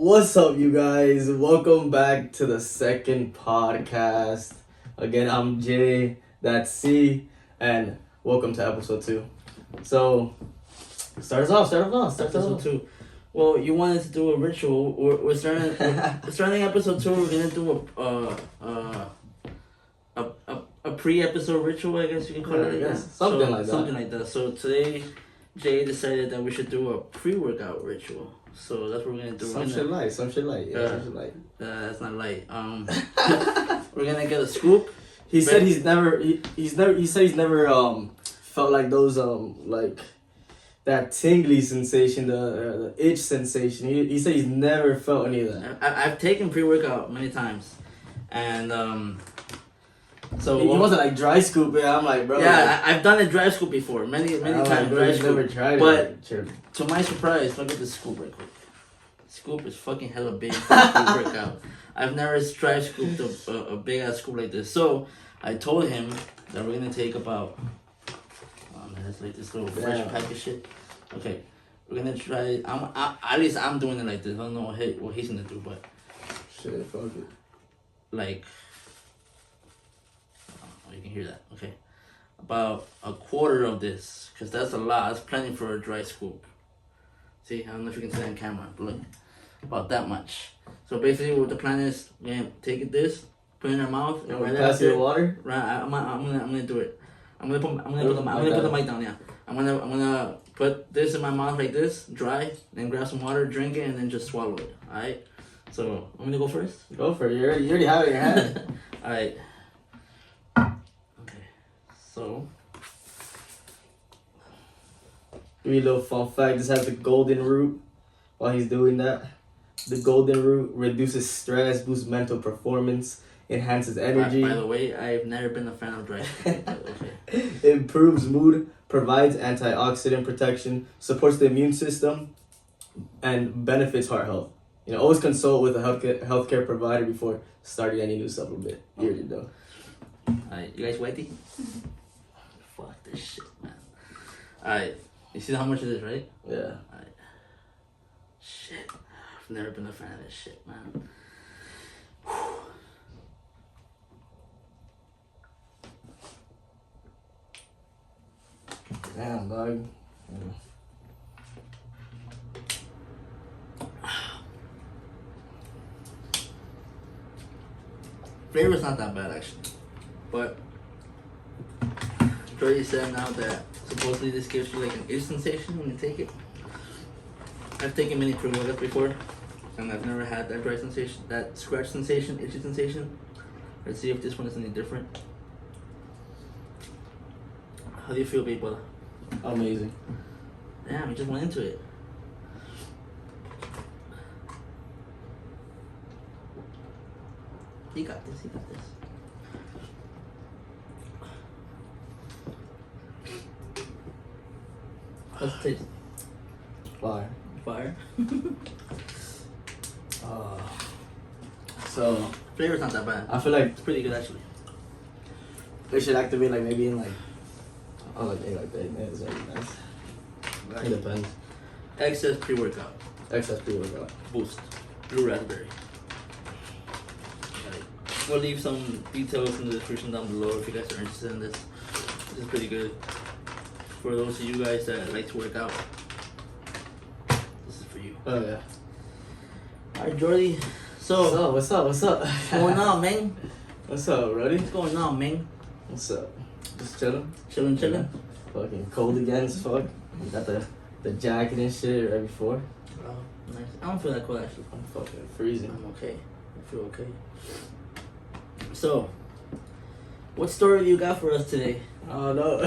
What's up, you guys? Welcome back to the second podcast. Again, I'm Jay, that's C, and welcome to episode 2. So, start us off. Episode 2. Well, you wanted to do a ritual. We're starting episode 2. We're gonna do a pre-episode ritual, I guess you can call it. Yeah, something like that. So today, Jay decided that we should do a pre-workout ritual. So that's what we're gonna do. Some shit light. That's not light. We're gonna get a scoop. He said he's never felt like those like that tingly sensation, the itch sensation. He said he's never felt any of that. I've taken pre-workout many times, and so he wasn't like dry scooping. I'm like, bro. Yeah, I've done a dry scoop before, many times. Like, Dry scoop. Never tried but it. To my surprise, look at this scoop right quick. Scoop is fucking hella big for a pre-workout. I've never dry scooped a big ass scoop like this. So I told him that we're gonna take about. Oh man, it's like this little fresh pack of shit. Okay, we're gonna try. At least I'm doing it like this. I don't know what he's gonna do, but shit, fuck it. Like. You can hear that. Okay, about a quarter of this, because that's a lot. That's plenty for a dry scoop. See, I don't know if you can see that on camera, but look, about that much. So basically, what the plan is, we're gonna take this, put it in our mouth, and right pass after you water. Right, I'm gonna do it. I'm gonna put the mic down. Yeah, I'm gonna put this in my mouth like this, dry, then grab some water, drink it, and then just swallow it. All right. So I'm gonna go first. Go for it. You already have it in your hand. All right. So, give you a little fun fact. This has the golden root. While he's doing that, the golden root reduces stress, boosts mental performance, enhances energy. By the way, I've never been a fan of dry scoop, but okay. Improves mood, provides antioxidant protection, supports the immune system, and benefits heart health. You know, always consult with a healthcare provider before starting any new supplement. You already know. Alright, you guys ready? Fuck this shit, man. Alright, you see how much it is, right? Yeah. Alright. Shit. I've never been a fan of this shit, man. Whew. Damn, dog. Flavor's not that bad, actually. But Jordy said now that supposedly this gives you like an itch sensation when you take it. I've taken many pre-workouts before, and I've never had that dry sensation, that scratch sensation, itchy sensation. Let's see if this one is any different. How do you feel, babe? Amazing. Damn, we just went into it. You got this, you got this. How's it taste? Fire. Fire? So Flavor's not that bad. I feel like It's pretty good, actually. they should activate like maybe in like maybe like 30 minutes. That'd be nice. It depends. Excess pre-workout. Excess pre-workout. Boost. Blue raspberry. Alright. We'll leave some details in the description down below if you guys are interested in this. This is pretty good. For those of you guys that like to work out, this is for you. Oh yeah. Alright, Jordy. So, What's up? what's going on, man? What's up, Roddy? What's going on, man? What's up? Just chilling. Chilling. Fucking cold again as fuck. Got the jacket and shit right before. Oh, nice. I don't feel that cold, actually. I'm fucking freezing. I'm okay. I feel okay. So, what story do you got for us today? Oh no.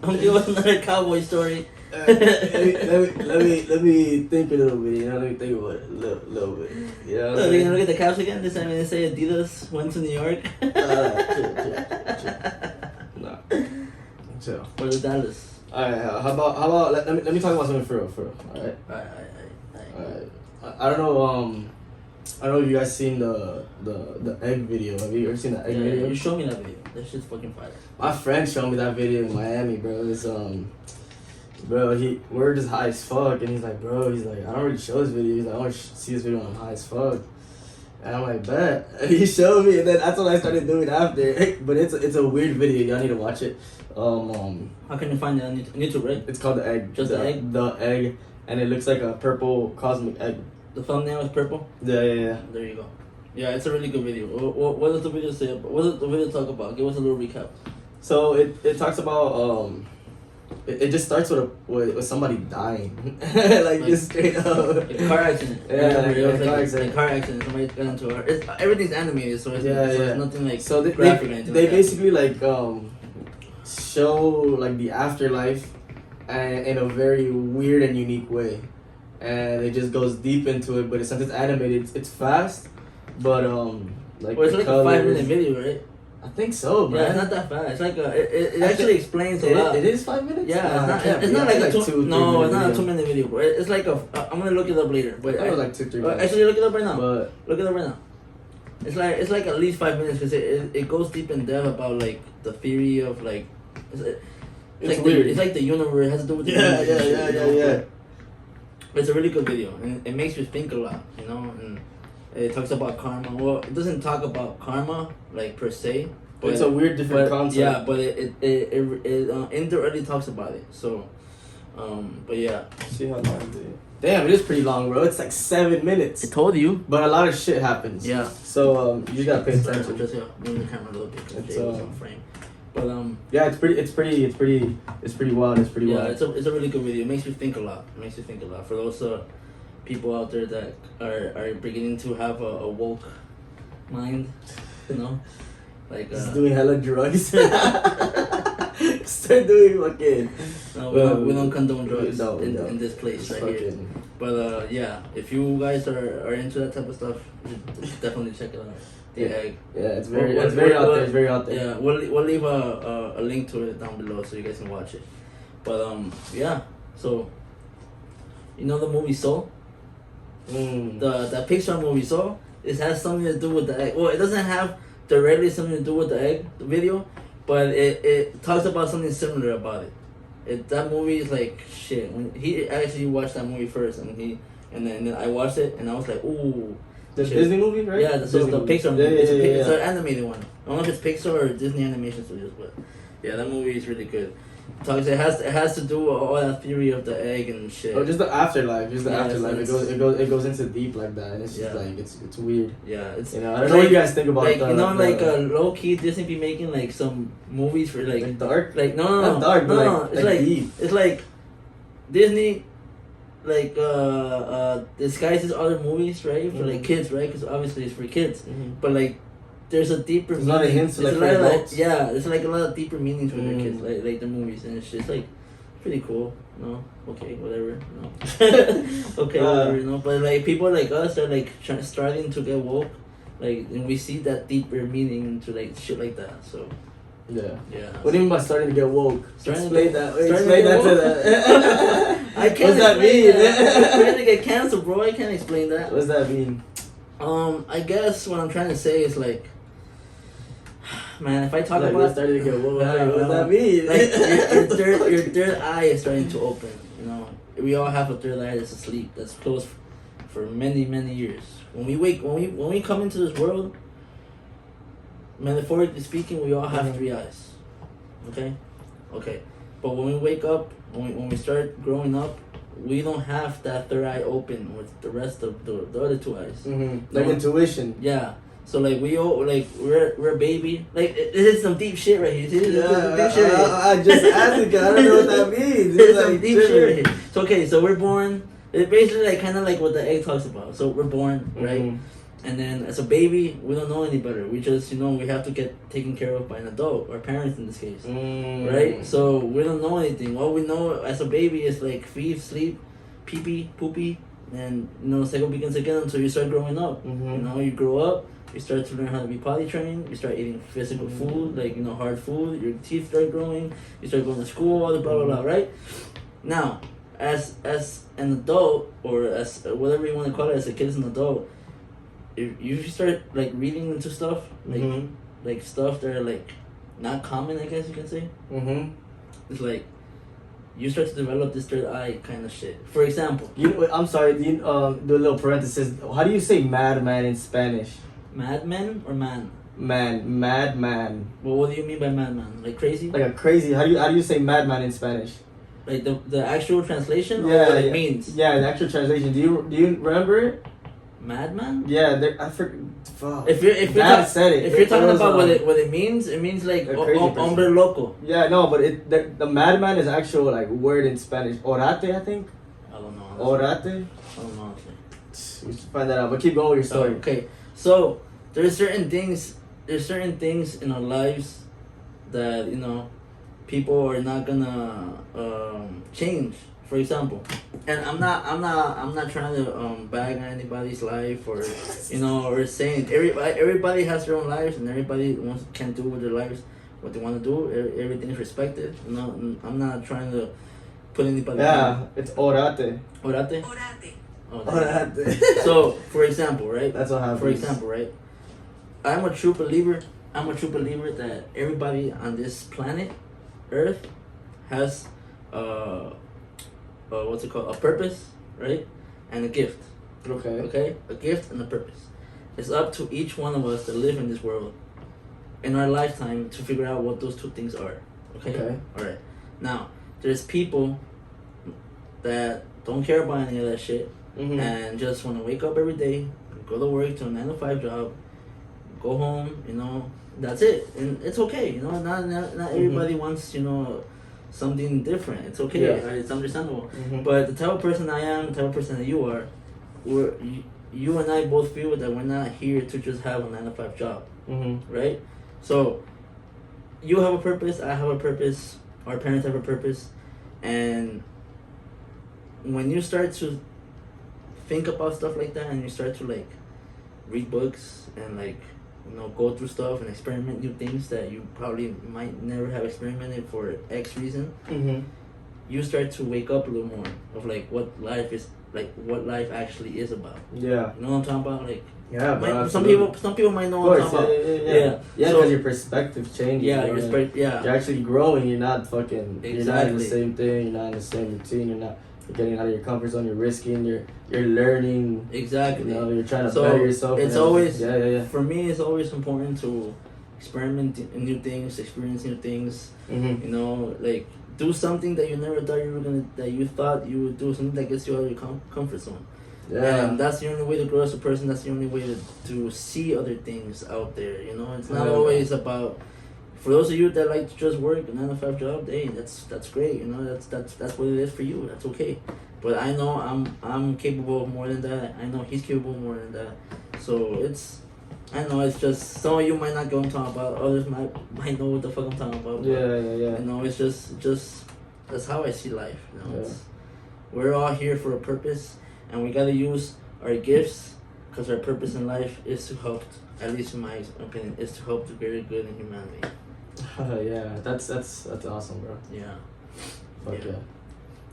I'm giving another cowboy story. let me think a little bit. You know, let me think about it a little bit. You know what I'm Are we saying? gonna look at the caps again? This time they say Adidas went to New York. Chill. Nah. Chill. Or the Dallas. Alright, how about let me talk about something for real. Alright. Alright. I don't know. I don't know if you guys seen the egg video. Have you ever seen the egg video? You showed me that video. That shit's fucking fire. My friend showed me that video in Miami, bro. It's bro, we're just high as fuck, and he's like, bro, he's like, I don't really show this video. He's like, I want to see this video when I'm high as fuck. And I'm like, bet. And he showed me, and then that's what I started doing after. But it's a weird video. Y'all need to watch it. How can you find it on YouTube, right? It's called The Egg. Just the egg? The egg, and it looks like a purple cosmic egg. The thumbnail is purple? Yeah. There you go. Yeah, it's a really good video. What does the video say about, what does the video talk about? Give us a little recap. So it talks about it just starts with somebody dying, like just straight up. A car accident. Yeah, car accident. Somebody got into a. Everything's animated, so it's nothing like so graphic or anything. They like basically like show like the afterlife, and in a very weird and unique way, and it just goes deep into it. But since it's animated, it's fast, but like well, it's like colors, a 5-minute video, right? I think so, man. Yeah, it's not that fast. It's like it actually explains a lot. It is 5 minutes. Yeah, it's not like a 2-minute video, bro. It's like I'm gonna look it up later, but I was like 2-3 minutes. Actually, look it up right now. But look it up right now. It's like at least 5 minutes because it goes deep in depth about like the theory of like it's like weird. It's like the universe. It has to do with the universe. Yeah. It's a really good video and it makes you think a lot, you know. And it talks about karma. Well, it doesn't talk about karma like per se, but it's a weird different concept. Yeah, but it indirectly talks about it. So, but yeah. See how long it is. Damn, it is pretty long, bro. It's like 7 minutes. I told you. But a lot of shit happens. Yeah. So you just gotta pay attention. Just move the camera a little bit because Jay was on frame. But yeah, it's pretty wild. It's pretty wild. Yeah, it's a really good video. It makes you think a lot. For those people out there that are beginning to have a woke mind, you know, like just doing hella drugs. Start doing fucking. No, we don't condone drugs in this place right here. But yeah, if you guys are into that type of stuff, definitely check it out. The egg. Yeah, it's very out there. It's very out there. Yeah, we'll leave a link to it down below so you guys can watch it. But yeah, so you know the movie Soul. The Pixar movie Soul. It has something to do with the egg. Well, it doesn't have directly something to do with the egg, the video, but it talks about something similar about it. That movie is like shit. When he actually watched that movie first, and then I watched it, and I was like, ooh. The Disney movie, right? Yeah, the Pixar movie. Yeah. It's an animated one. I don't know if it's Pixar or Disney Animation Studios, but yeah, that movie is really good. It has to do with all that theory of the egg and shit. Oh, just the afterlife. Afterlife. It goes into deep like that, and it's just like it's weird. Yeah, it's I don't know what you guys think about like low key Disney be making like some movies for like dark. Like no, not dark, but no. It's like deep. It's like Disney. Like disguises other movies, right? For like kids, right? Because obviously it's for kids. But like, there's a deeper. There's a lot of hints like for adults. Yeah, there's like a lot of deeper meanings for their kids, like the movies, and it's just like pretty cool. No, okay, whatever. No, okay, whatever. No, but like people like us are like starting to get woke, like, and we see that deeper meaning into like shit like that. So. Yeah. What do you mean by starting to get woke? Explain that to the. I can't. What's that mean? I'm trying to get canceled, bro. I can't explain that. What's that mean? I guess what I'm trying to say is like, man, if I talk like about starting to get woke, what does that mean? Like your third eye is starting to open. You know, we all have a third eye that's asleep, that's closed for many years. When we come into this world. Metaphorically speaking, we all have 3 eyes. Okay? But when we wake up, when we start growing up, we don't have that third eye open with the rest of the other 2 eyes. Like intuition. Yeah. So like we're a baby. Like this is some deep shit right here. I just asked it 'cause I don't know what that means. It's like some deep shit right here. So so we're born. It's basically like kind of like what the egg talks about. So we're born, right? And then as a baby, we don't know any better. We just, we have to get taken care of by an adult, our parents in this case. Right? So we don't know anything. All we know as a baby is like feed, sleep, pee-pee, poopy, and, second begins again until you start growing up. You grow up, you start to learn how to be potty trained, you start eating physical food, like, hard food, your teeth start growing, you start going to school, all the blah, blah, blah, right? Now, as an adult, or as whatever you want to call it, as a kid, as an adult, if you start like reading into stuff like stuff that are like not common, I guess you can say. It's like you start to develop this third eye kind of shit. For example, I'm sorry. Do you do a little parenthesis? How do you say madman in Spanish? madman or man? Madman. Well, what do you mean by madman? Like crazy? Like a crazy. How do you say madman in Spanish? Like the actual translation or Yeah, what it yeah. means? Yeah, the actual translation. Do you remember it? Madman? Yeah, I forgot. Fuck. If you're Dad said it. if you're talking It was, about what it means like a crazy person. hombre loco. Yeah, no, but the madman is actual like word in Spanish. Orate, I think. I don't know. Orate. I don't know. Honestly. We should find that out. But keep going with your story. Okay, so there's certain things in our lives that people are not gonna change. For example, and I'm not trying to bag on anybody's life or or saying everybody has their own lives and everybody can do with their lives what they want to do. Everything is respected. I'm not trying to put anybody. Yeah, it's orate. Orate. Orate. Oh, Orate. so, for example, right? That's what happens. For example, right? I'm a true believer that everybody on this planet, Earth, has what's it called? A purpose, right? And a gift. Okay. Okay? A gift and a purpose. It's up to each one of us that live in this world in our lifetime to figure out what those two things are. Okay? Alright. Now, there's people that don't care about any of that shit Mm-hmm. and just want to wake up every day, go to work to a 9 to 5 job, go home, that's it. And it's okay, not everybody wants, something different. It's okay, Yeah. It's understandable. Mm-hmm. But the type of person I am, the type of person that you are, you and I both feel that we're not here to just have a 9 to 5 job, Mm-hmm. right? So, you have a purpose, I have a purpose, our parents have a purpose, and when you start to think about stuff like that and you start to like read books and go through stuff and experiment new things that you probably might never have experimented for X reason, Mm-hmm. you start to wake up a little more of what life actually is about. Yeah. You know what I'm talking about? Some absolutely. people might know Of what I'm course, talking about. yeah. Yeah, So- because your perspective changes. Yeah, bro. yeah. You're actually growing. You're not fucking. You're not in the Exactly. same thing. You're not in the same routine. You're getting out of your comfort zone. You're risking. You're learning. Exactly. You're trying to So, better yourself. it's and always- yeah. For me, it's always important to experiment in new things, experience new things. Mm-hmm. Do something that you never thought you thought you would do, something that gets you out of your comfort zone. Yeah. And that's the only way to grow as a person. That's the only way to see other things out there. It's not Yeah. always about. For those of you that like to just work a 9 to 5 job, hey, that's great. That's what it is for you. That's okay. But I know I'm capable of more than that. I know he's capable of more than that. So it's just some of you might not get what I'm talking about. Others might know what the fuck I'm talking about. But, Yeah. it's just that's how I see life. Yeah. We're all here for a purpose, and we gotta use our gifts because our purpose in life is to help. At least in my opinion, is to help the greater good in humanity. Yeah. That's awesome, bro. Yeah. Fuck Yeah. yeah.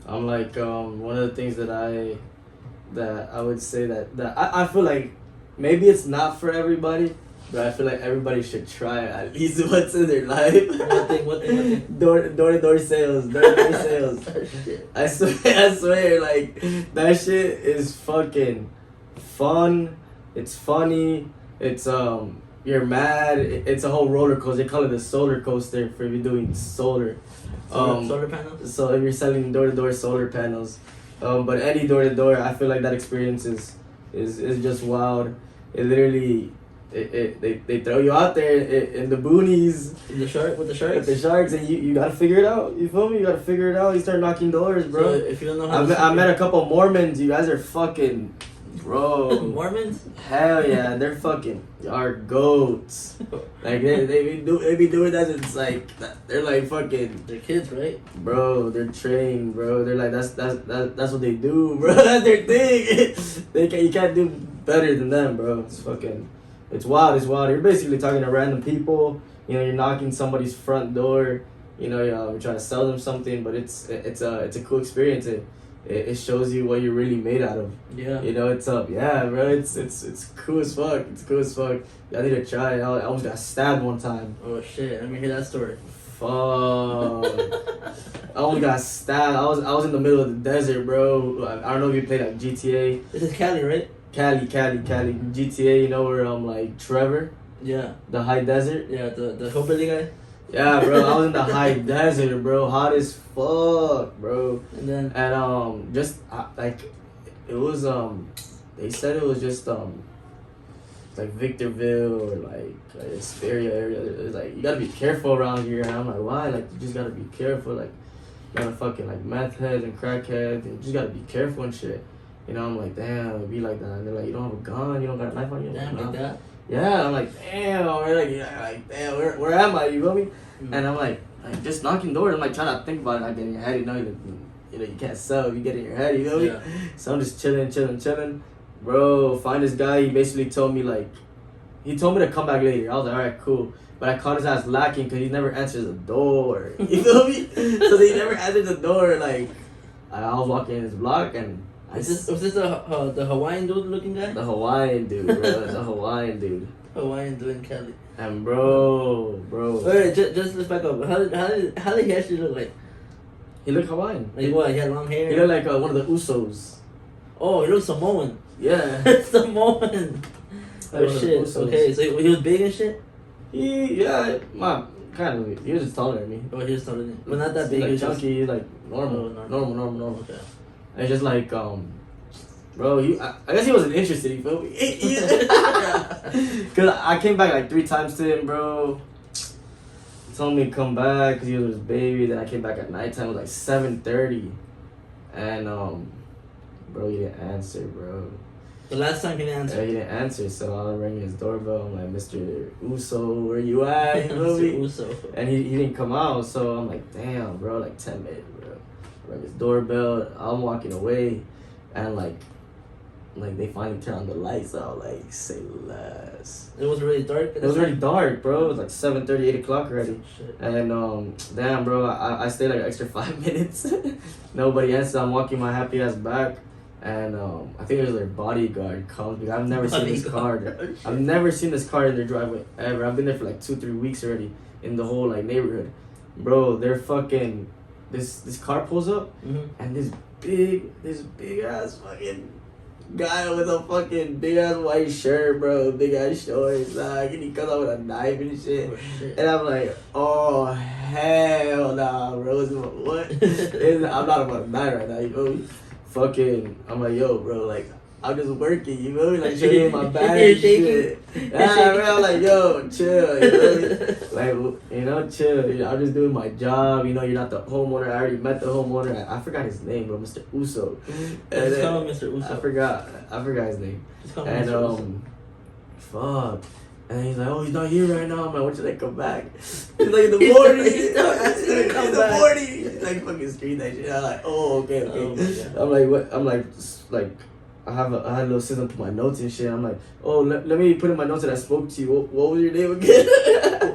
I'm one of the things that I would say that I feel like maybe it's not for everybody, but I feel like everybody should try it at least once in their life. What thing? Door-to-door sales. Door-to-door sales. I swear, that shit is fucking fun. It's funny. It's you're mad. It's a whole roller coaster. They call it a solar coaster for if you're doing solar. Solar panels? So if you're selling door-to-door solar panels, but any door-to-door, I feel like that experience is just wild. It literally, they throw you out there in the boonies With the sharks? with the sharks, and you gotta figure it out. You feel me? You gotta figure it out. You start knocking doors, So bro. if you don't know how I met a couple Mormons. You guys are fucking, bro. Mormons? Hell yeah, they're fucking our goats. Like they be doing that. It's like they're like fucking. They're kids, right? Bro, they're trained, bro. They're like that's what they do, bro. That's their thing. You can't do better than them, bro. It's wild. You're basically talking to random people. You're knocking somebody's front door. You're trying to sell them something, but it's a cool experience. It shows you what you're really made out of. Yeah. It's up. Yeah, bro. It's cool as fuck. It's cool as fuck. I need to try it. I almost got stabbed one time. Oh shit! Let me hear that story. I only got stabbed. I was in the middle of the desert, bro. I don't know if you played like GTA. This is Cali, right? Cali. GTA, you know where like Trevor? Yeah. The high desert? Yeah, the hillbilly guy. Yeah, bro. I was in the high desert, bro. Hot as fuck, bro. And then just like it was they said it was just like Victorville or like Hesperia area. It was like you gotta be careful around here, and I'm like, why? Like you just gotta be careful. Like you gotta fucking like meth heads and crack heads, and you just gotta be careful and shit. You know, I'm like, damn, it'd be like that. And they're like, you don't have a gun, you don't got a knife on you. damn, like that. Yeah, I'm like, damn, damn, where am I? You feel me? And I'm like just knocking doors. I'm like trying to think about it. Like in your head, you know, you can't sell. You get in your head, you feel me? Yeah. So I'm just chilling. Bro, find this guy. He basically told me he told me to come back later. I was like, all right, cool. But I caught his ass lacking because he never answers the door. You feel me? So he never answered the door. Like I was walking in his block and. Was this the Hawaiian dude looking guy? The Hawaiian dude, bro. The Hawaiian dude. Hawaiian dude in Cali. And bro. Wait, just let's back up. How did he actually look like? He looked Hawaiian. Like what? He had long hair. He looked like one of the Usos. Oh, he looked Samoan. Yeah. Samoan. Oh shit. Okay, so he was big and shit. Kind of. He was just taller than me. Oh, he was taller than me, but not that big. Like he was chunky, like normal. Normal. Okay. It's just like bro, I guess he wasn't interested, you feel me? Cause I came back like 3 times to him, bro. He told me to come back because he was with his baby. Then I came back at nighttime. It was like 7:30, and bro, he didn't answer, bro. The last time he didn't answer. Yeah, he didn't answer, so I rang his doorbell. I'm like, Mr. Uso, where you at? You know Mr. Uso. And he didn't come out, so I'm like, damn, bro, like 10 minutes, bro. I rang his doorbell. I'm walking away, and like they finally turned on the lights out. Like, say less. It was really dark. It was already dark, bro. It was like 7:30, 8 o'clock already. Shit. And damn, bro, I stayed like an extra 5 minutes. Nobody answered. I'm walking my happy ass back. And I think it was their bodyguard comes because I've never seen this car. I've never seen this car in their driveway ever. I've been there for like 2-3 weeks already in the whole like neighborhood, bro. They're fucking this car pulls up and this big ass fucking guy with a fucking big ass white shirt, bro, big ass shorts, like, and he comes out with a knife and shit. Oh, shit. And I'm like, oh hell nah, bro. What? I'm not about to die right now, you feel me? Fucking, I'm like, yo, bro, like, I'm just working, you feel me? Like, showing my bag and shit. Yeah, bro, I'm like, yo, chill, you feel me? Like, you know, chill. You know, I'm just doing my job, you know, you're not the homeowner. I already met the homeowner. I forgot his name, bro, Mr. Uso. Just call him Mr. Uso. I forgot his name. Just call him Mr. Uso. Fuck. And he's like, oh, he's not here right now. I'm like, when should I come back? He's like, in the morning. He's like, in the morning. He's like, fucking scream that shit. I'm like, oh, okay. Oh, I'm like, what? I'm like, I had a little system to my notes and shit. I'm like, oh, let me put in my notes that I spoke to you. What was your name again?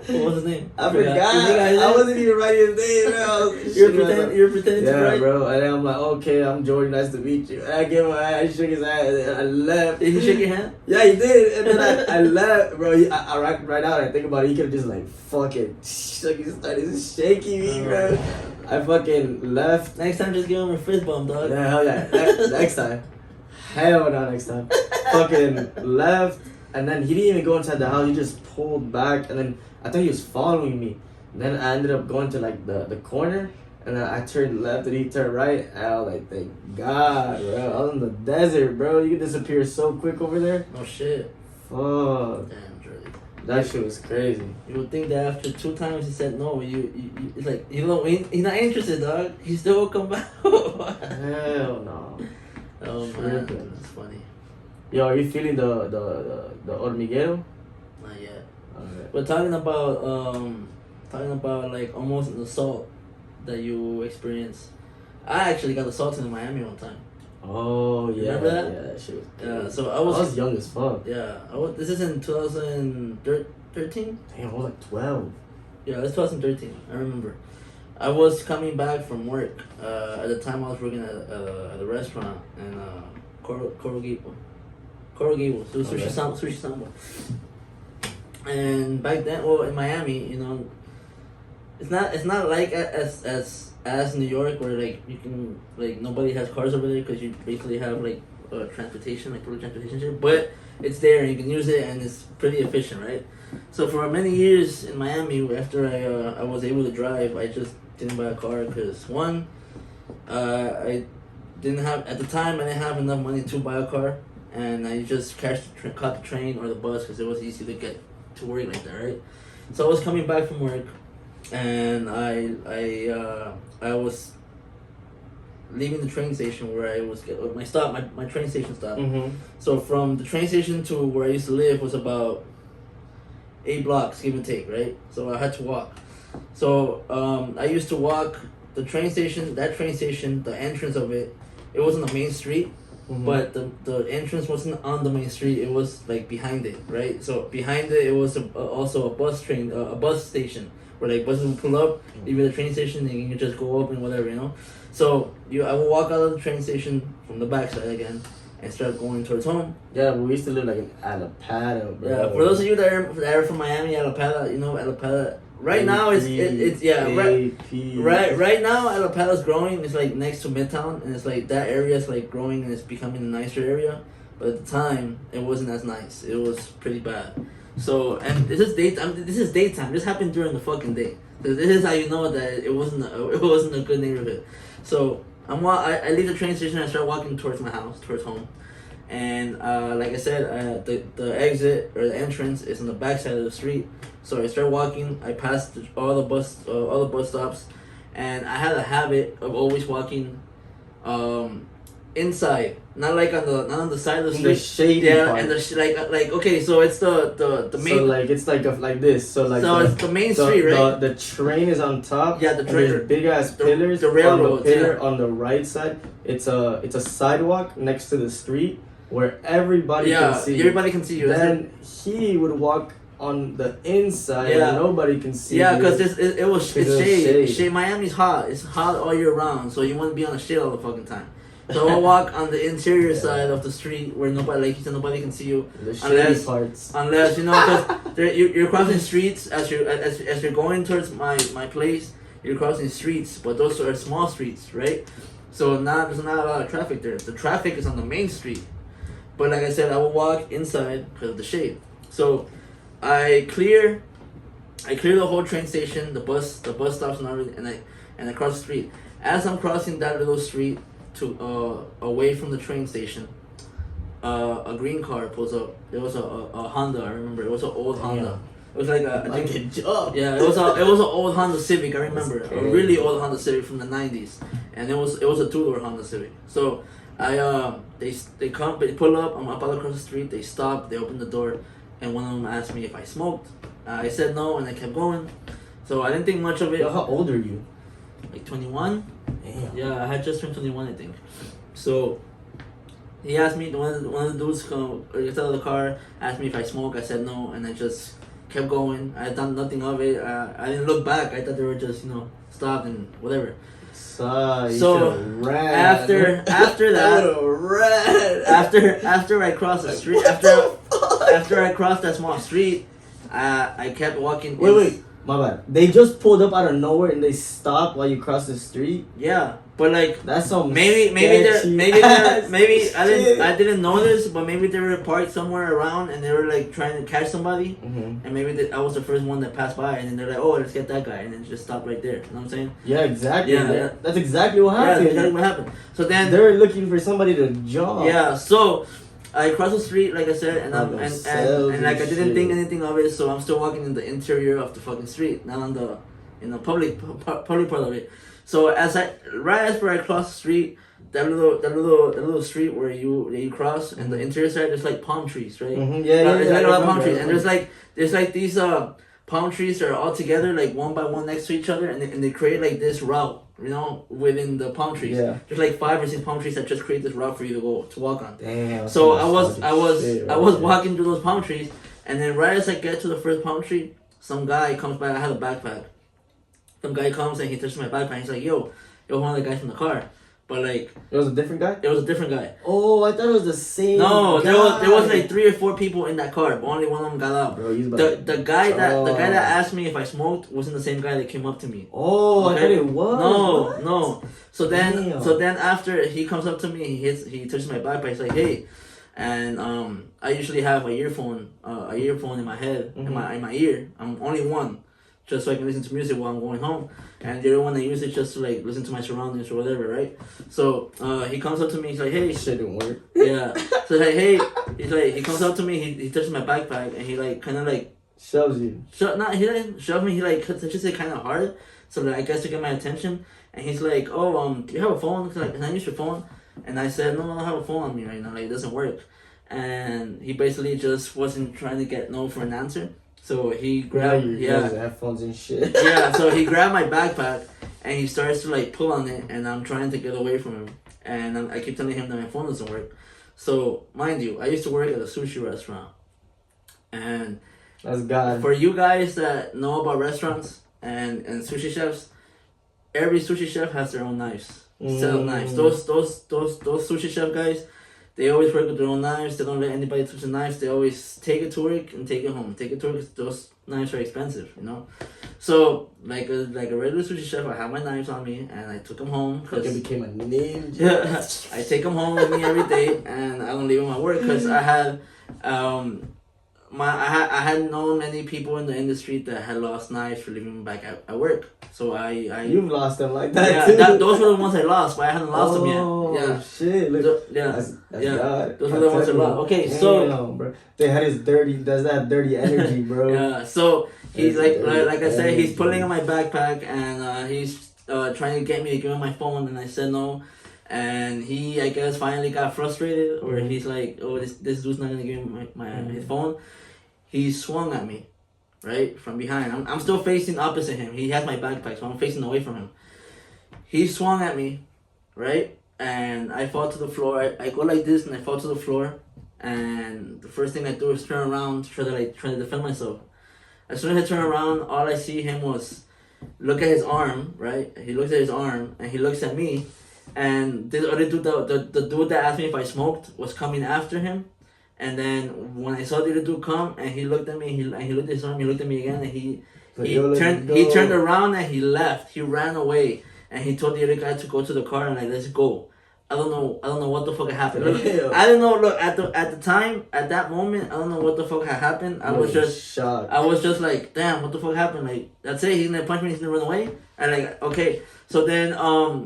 What was his name? I forgot. I wasn't even writing his name, bro. You're pretending to write? Yeah, bro. And then I'm like, okay, I'm Jordan. Nice to meet you. And I gave him a hand. I shook his hand. And I left. Did he shake your hand? Yeah, he did. And then I left, bro. I right now, I think about it, he could have just like fucking started shaking me, bro. I fucking left. Next time, just give him a fist bump, dog. Yeah, hell yeah. Next time. Hell no, next time. Fucking left, and then he didn't even go inside the house. He just pulled back, and then I thought he was following me. And then I ended up going to like the corner, and then I turned left and he turned right. And I was like, thank God, bro. I was in the desert, bro. You can disappear so quick over there. No shit. Fuck. Damn, Dre. That shit was crazy. You would think that after 2 times he said no, you it's like, you know, he's not interested, dog. He still will come back. Hell no. Oh man, that's funny. Yo, are you feeling the hormiguero? Not yet. Okay. But talking about like almost an assault that you experienced. I actually got assaulted in Miami one time. Oh yeah. Remember that? Yeah, that shit was crazy. Yeah, so I I was was young as fuck. yeah. This is in 2013. Damn, I was like 12. Yeah, it's 2013. I remember. I was coming back from work. At the time, I was working at a restaurant in Coral Gables. Sushi Samba. And back then, well, in Miami, you know, It's not like as New York where like you can like nobody has cars over there because you basically have like transportation like public transportation shit, but it's there and you can use it and it's pretty efficient, right? So for many years in Miami, after I was able to drive, I just didn't buy a car because one, I didn't have at the time I didn't have enough money to buy a car, and I just caught the train or the bus because it was easy to get to work like that, right? So I was coming back from work, and I was leaving the train station where I was my train station stop. Mm-hmm. So from the train station to where I used to live was about 8 blocks, give and take, right? So I had to walk. So I used to walk the train station. That train station, the entrance of it, it was on the main street, Mm-hmm. but the entrance wasn't on the main street. It was like behind it, right? So behind it, it was also a bus station where like buses would pull up, leave at the train station, and you can just go up and whatever, you know. So I would walk out of the train station from the backside again and start going towards home. Yeah, but we used to live like in Alapata, bro. Yeah, for those of you that are from Miami, Alapata, you know Alapata. Right now it's right now Alapata's growing. It's like next to Midtown, and it's like that area is like growing and it's becoming a nicer area. But at the time, it wasn't as nice. It was pretty bad. So and this is daytime. This happened during the fucking day. So this is how you know that it wasn't a good neighborhood. So I leave the train station and I start walking towards my house, towards home. And like I said, the exit or the entrance is on the back side of the street. So I start walking. I passed all the bus stops, and I had a habit of always walking inside, not on the side of the street. The shady part. And like okay, so it's the main. So like it's like this. So it's the main street, right? The train is on top. Yeah, the train. There's big ass pillars. The railroad. On the pillar on the right side. It's a sidewalk next to the street where everybody can see. Everybody can see you. Then he would walk on the inside and nobody can see. Yeah, because it's shade. Shade. Miami's hot. It's hot all year round, so you want to be on the shade all the fucking time. So I'll walk on the interior side of the street where nobody, like you said, nobody can see you. The shady parts. Unless you know, because you're crossing streets as you're going towards my place. You're crossing streets, but those are small streets, right? So there's not a lot of traffic there. The traffic is on the main street. But like I said, I will walk inside because of the shade. So I clear the whole train station, the bus stops and everything, and I cross the street. As I'm crossing that little street to away from the train station, a green car pulls up. It was a Honda. I remember it was an old Honda. It was like yeah, it was an old Honda Civic. I remember a really old Honda Civic from the 90s, and it was a 2-door Honda Civic. So they pull up. I'm up all across the street. They stop. They open the door, and one of them asked me if I smoked. I said no, and I kept going. So I didn't think much of it. How old are you? Like 21. Damn. Yeah, I had just turned 21, I think. So he asked me. One of the dudes gets out of the car, asked me if I smoke. I said no, and I just kept going. I had done nothing of it. I didn't look back. I thought they were just stopped and whatever. So after that, after I crossed the street, after I crossed that small street, I kept walking. Wait, my bad. They just pulled up out of nowhere and they stopped while you crossed the street. Yeah, but like that's some maybe I didn't notice, but maybe they were parked somewhere around and they were like trying to catch somebody, and maybe I was the first one that passed by, and then they're like, oh, let's get that guy, and then just stop right there. You know what I'm saying? Yeah, exactly. Yeah. That's exactly what happened. Yeah, that's exactly what happened. So then they're looking for somebody to jump. Yeah, so I crossed the street, like I said, and like I didn't think anything of it, so I'm still walking in the interior of the fucking street, not on the public part of it. So right after I cross the street, that little street where you cross, and the interior side, there's like palm trees, right? There's like a lot of palm trees, and there's like these palm trees that are all together, like one by one next to each other, and they create like this route, within the palm trees. Yeah. There's like 5 or 6 palm trees that just create this route for you to walk on. Damn. So I was walking through those palm trees, and then right as I get to the first palm tree, some guy comes by. I had a backpack. Some guy comes and he touches my backpack. And he's like, yo, one of the guys from the car. but like It was a different guy? it was a different guy. Oh, I thought it was the same No, guy. there was like 3 or 4 people in that car, but only one of them got out. Bro, The guy that asked me if I smoked wasn't the same guy that came up to me. Oh, Okay? I thought it was. No. So then after he comes up to me, he touches my backpack. He's like, hey, and I usually have a earphone in my head, in my ear. I'm only one, just so I can listen to music while I'm going home, and the other one I use it just to like listen to my surroundings or whatever, right? So he comes up to me. He's like, hey, shit didn't work. yeah. So like, hey, he comes up to me. He touches my backpack and he like kind of like shoves you. he didn't shove me. He like touches it kind of hard, so like I guess to get my attention. And he's like, oh, do you have a phone? Like, can I use your phone? And I said, no, I don't have a phone on me right now. Like, it doesn't work. And he basically just wasn't trying to get no for an answer. So he grabbed, headphones and shit. yeah. So he grabbed my backpack and he starts to like pull on it, and I'm trying to get away from him. And I keep telling him that my phone doesn't work. So mind you, I used to work at a sushi restaurant, and That's God. for you guys that know about restaurants and sushi chefs. Every sushi chef has their own knives. Set of knives. Those sushi chef guys, they always work with their own knives. They don't let anybody touch the knives. They always take it to work and take it home. Take it to work because those knives are expensive, you know. So like a regular sushi chef, I have my knives on me and I took them home. Like it became a ninja. Yeah, I take them home with me every day and I don't leave them at work because I had I had known many people in the industry that had lost knives for leaving them back at work. So You've lost them like that too. Those were the ones I lost, but I hadn't lost them yet. Yeah. Oh shit! Look, that's God. Those were the ones I lost. Okay, so bro, they had his dirty. Does that dirty energy, bro? Yeah. So he's like I said, he's pulling on my backpack and he's trying to get me to give him my phone, and I said no. And he, I guess, finally got frustrated, or he's like, oh, this dude's not gonna give me his phone. He swung at me. Right from behind. I'm still facing opposite him. He has my backpack, so I'm facing away from him. He swung at me, right, and I fall to the floor. I go like this, and I fall to the floor. And the first thing I do is turn around, try to defend myself. As soon as I turn around, all I see him was look at his arm. Right, he looks at his arm, and he looks at me. And this other dude, the dude that asked me if I smoked, was coming after him. And then when I saw the other dude come and he looked at me, he looked at his arm, he looked at me again, and he turned around and he left. He ran away and he told the other guy to go to the car and like, let's go. I don't know what the fuck happened. Look, I don't know. Look, at the time, at that moment, I don't know what the fuck had happened. I was just shocked. I was just like, damn, what the fuck happened? Like, that's it. He's gonna punch me. He's gonna run away. And like, okay. So then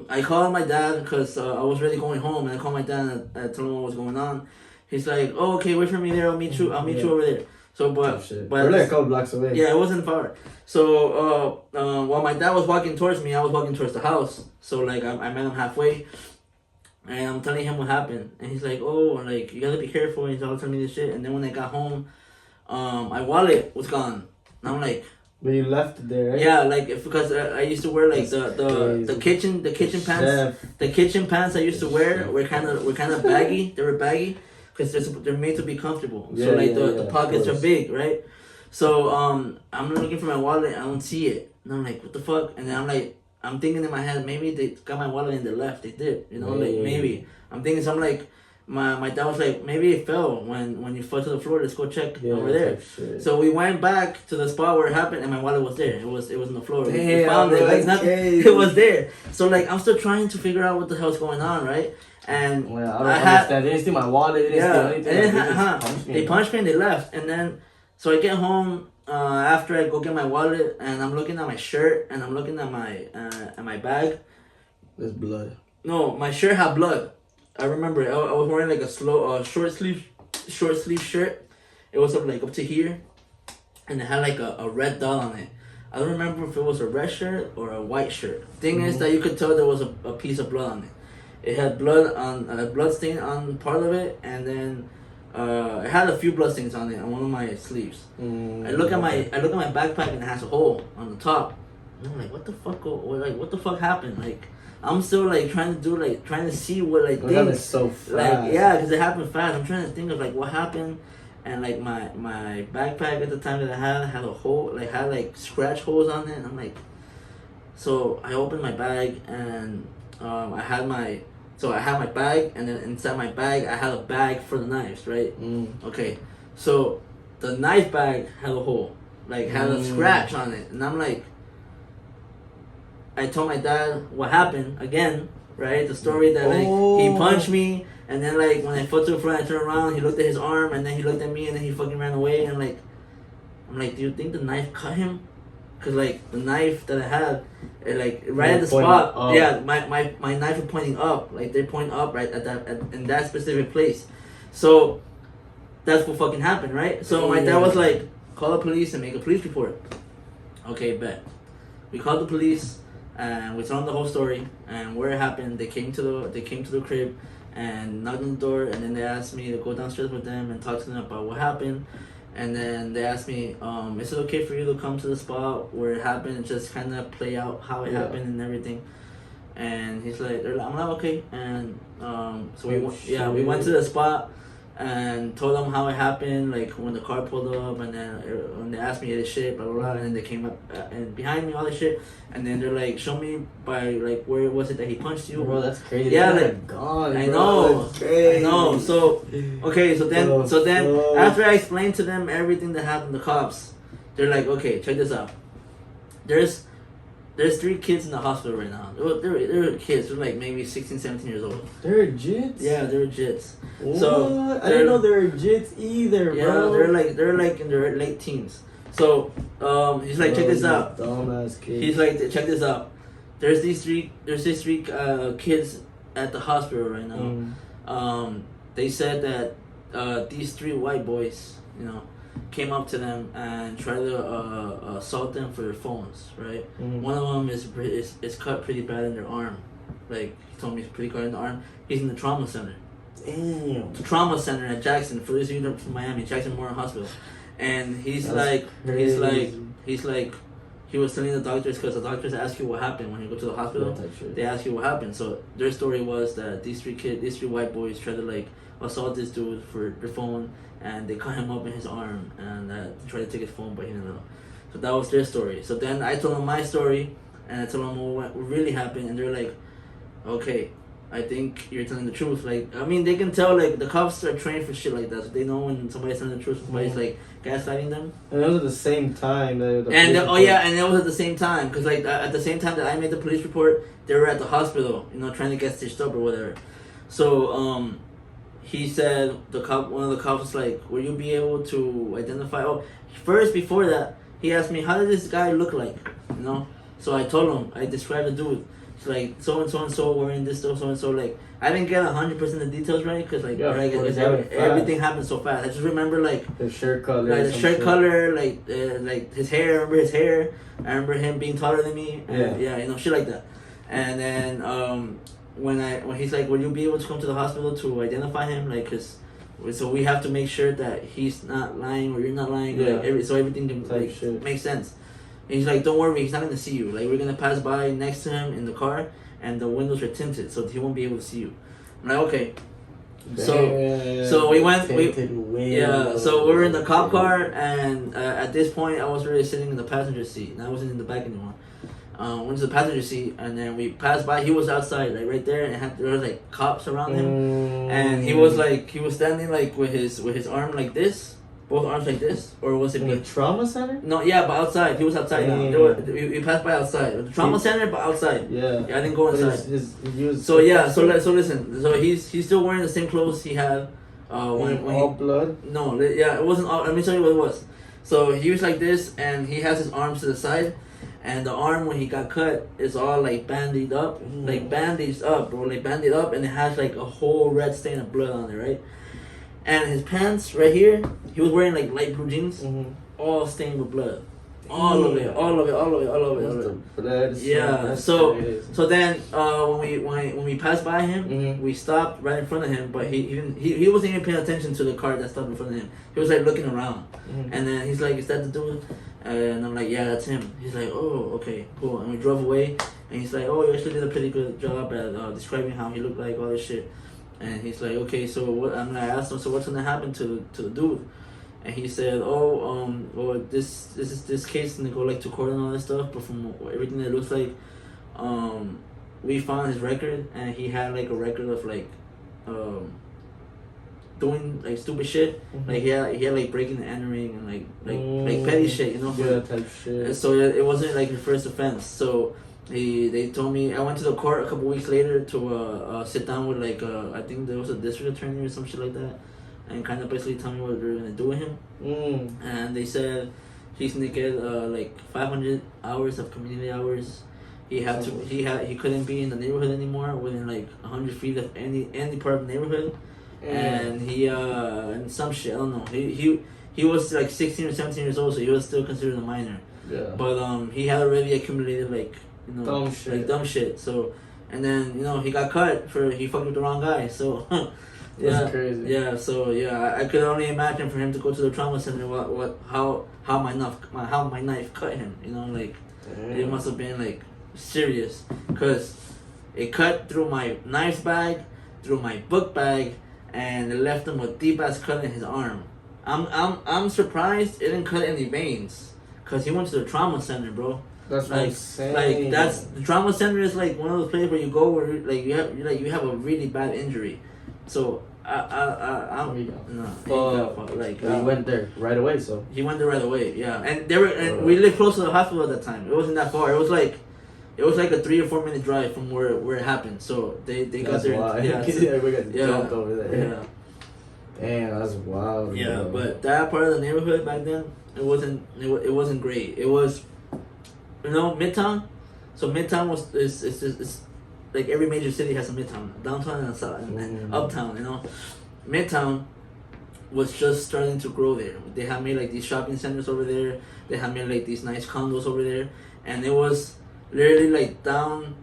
I called my dad because I was really going home, and I called my dad and I told him what was going on. He's like, oh, okay, wait for me there. I'll meet you over there. So, but we're like a couple blocks away. Yeah, it wasn't far. So, while my dad was walking towards me, I was walking towards the house. So, like, I met him halfway, and I'm telling him what happened, and he's like, oh, like, you gotta be careful. And he's all telling me this shit. And then when I got home, my wallet was gone, and I'm like. But you left it there, right? Yeah, like because I used to wear like the kitchen pants. The kitchen pants I used to wear were kind of baggy. They were baggy. Because they're made to be comfortable. So the pockets are big, right? So I'm looking for my wallet, I don't see it. And I'm like, what the fuck? And then I'm thinking in my head, maybe they got my wallet and they left. They did, you know, maybe. I'm thinking something like my dad was like, maybe it fell when you fell to the floor, let's go check over there. So we went back to the spot where it happened and my wallet was there. It was on the floor. Damn, we found it. Like, it was there. So like I'm still trying to figure out what the hell's going on, right? And I don't understand. They didn't steal my wallet. They didn't steal anything. They punched me and they left. And then, so I get home after I go get my wallet, and I'm looking at my shirt and I'm looking at my bag. There's blood. No, my shirt had blood. I remember I was wearing like a short sleeve shirt. It was up to here, and it had like a red dot on it. I don't remember if it was a red shirt or a white shirt. Thing is that you could tell there was a piece of blood on it. It had blood on a blood stain on part of it, and then it had a few blood stains on it on one of my sleeves. I look at my backpack and it has a hole on the top. And I'm like, what the fuck? What the fuck happened? Like, I'm still like trying to see what like things. That is so fast. Like, yeah, because it happened fast. I'm trying to think of like what happened, and like my backpack at the time that I had a hole, like had like scratch holes on it. And I'm like, so I opened my bag and I had my So I had my bag, and then inside my bag I had a bag for the knives, right? Okay, so the knife bag had a hole, like had a scratch on it, and I'm like, I told my dad what happened again, right? The story that like he punched me, and then like when I fell to the front, I turned around, he looked at his arm, and then he looked at me, and then he fucking ran away. And I'm like, do you think the knife cut him? Cause like the knife that I had, it, like right at the spot, yeah, my knife was pointing up, like they point up right in that specific place. So that's what fucking happened, right? So my dad was like, call the police and make a police report. Okay, bet. We called the police and we told them the whole story and where it happened. They came to the crib and knocked on the door, and then they asked me to go downstairs with them and talk to them about what happened. And then they asked me, is it okay for you to come to the spot where it happened and just kind of play out how it happened and everything? And he's like, I'm like, okay. And so we went to the spot and told them how it happened, like when the car pulled up, and then when they asked me this shit, blah blah blah, and then they came up and behind me, all this shit, and then they're like, show me by like where was it that he punched you? Bro, that's crazy. Yeah, like gone. I know, I know. So okay, so then after I explained to them everything that happened, the cops, they're like, okay, check this out. There's 3 kids in the hospital right now. They're kids. They're like maybe 16, 17 years old. They're jits? Yeah, they're jits. What? So I didn't know they were jits either, yeah, bro. they're like in their late teens. So he's like, check this out. Dumbass kids. He's like, check this out. There's these three kids at the hospital right now. They said that these 3 white boys, came up to them and tried to assault them for their phones, right? One of them is cut pretty bad in their arm. Like, he told me he's pretty cut in the arm. He's in the trauma center. Damn. The trauma center at Jackson, for those of you from Miami, Jackson Memorial Hospital. And he's like, he was telling the doctors, because the doctors ask you what happened when you go to the hospital. They ask you what happened. So their story was that these 3 white boys tried to like assault this dude for their phone, and they cut him up in his arm, and they tried to take his phone, but he didn't know. So that was their story. So then I told them my story, and I told them what really happened, and they're like, okay, I think you're telling the truth. Like, I mean, they can tell, like, the cops are trained for shit like that, so they know when somebody's telling the truth, somebody's like gaslighting them. And it was at the same time. And it was at the same time, because like at the same time that I made the police report, they were at the hospital, trying to get stitched up or whatever. So he said one of the cops was like, will you be able to identify? Oh, first before that, he asked me, how did this guy look like? So I told him, I described the dude. It's like so and so wearing this stuff, so and so. Like, I didn't get 100% of the details right, because everything happened so fast. I just remember like the shirt color, like his hair. I remember his hair. I remember him being taller than me. And, shit like that. And then when he's like, will you be able to come to the hospital to identify him? Like, so we have to make sure that he's not lying or you're not lying. Yeah. So everything can make sense. And he's like, don't worry, he's not gonna see you. Like, we're gonna pass by next to him in the car, and the windows are tinted, so he won't be able to see you. I'm like, okay. So we went. So we were in the cop car, and at this point, I was really sitting in the passenger seat, and I wasn't in the back anymore. Went to the passenger seat, and then we passed by. He was outside, like right there, and there was like cops around him, and he was standing like with his arm like this. Both arms like this, or was it in the trauma center? No, yeah, but outside. He was outside now. We passed by outside. The trauma center, but outside. Yeah, I didn't go inside. So listen. So he's still wearing the same clothes he had when blood. No, yeah, it wasn't all. Let me tell you what it was. So he was like this, and he has his arms to the side, and the arm when he got cut is all like bandaged up, like bandaged up, bro, like bandaged up, and it has like a whole red stain of blood on it, right? And his pants right here, he was wearing like light blue jeans, all stained with blood. All of it. Blood. Yeah. So then when we passed by him, we stopped right in front of him, but he wasn't even paying attention to the car that stopped in front of him. He was like looking around, and then he's like, "Is that the dude?" And I'm like, "Yeah, that's him." He's like, "Oh, okay, cool." And we drove away, and he's like, "Oh, you actually did a pretty good job at describing how he looked like, all this shit." And he's like, okay, so what? I asked him, so what's gonna happen to the dude? And he said, well, this case is gonna go like to court and all that stuff. But from everything that it looks like, we found his record, and he had like a record of like doing like stupid shit. Like he had like breaking and entering and like petty shit, you know. Yeah, type shit. So it wasn't like his first offense. So they told me, I went to the court a couple weeks later to sit down with like I think there was a district attorney or some shit like that, and kind of basically tell me what they're gonna do with him. And they said he's gonna get like 500 hours of community hours. He couldn't be in the neighborhood anymore within like 100 feet of any part of the neighborhood. And he and some shit, I don't know. He was like 16 or 17 years old, so he was still considered a minor. Yeah. But he had already accumulated like, you know, dumb shit. So, and then, you know, he got cut for he fucked with the wrong guy. So yeah, that's crazy. Yeah. So yeah, I could only imagine for him to go to the trauma center how my knife cut him. You know, like it must have been like serious, cause it cut through my knife bag, through my book bag, and it left him a deep ass cut in his arm. I'm surprised it didn't cut any veins, cause he went to the trauma center, bro. That's like, insane. Like that's the trauma center is like one of those places where you go where like you have a really bad injury. So I'm he went there right away. So he went there right away. Yeah, and we lived close to the hospital at that time. It wasn't that far. It was like a 3 or 4 minute drive from where it happened. So they got there. Wild. Yeah, we got jumped over there. Yeah. Damn, that's wild. Yeah, bro. but that part of the neighborhood back then, it wasn't great. It was, you know, Midtown. So Midtown is like every major city has a Midtown, downtown and south and uptown. You know, Midtown was just starting to grow there. They had made like these shopping centers over there. They had made like these nice condos over there, and it was literally like down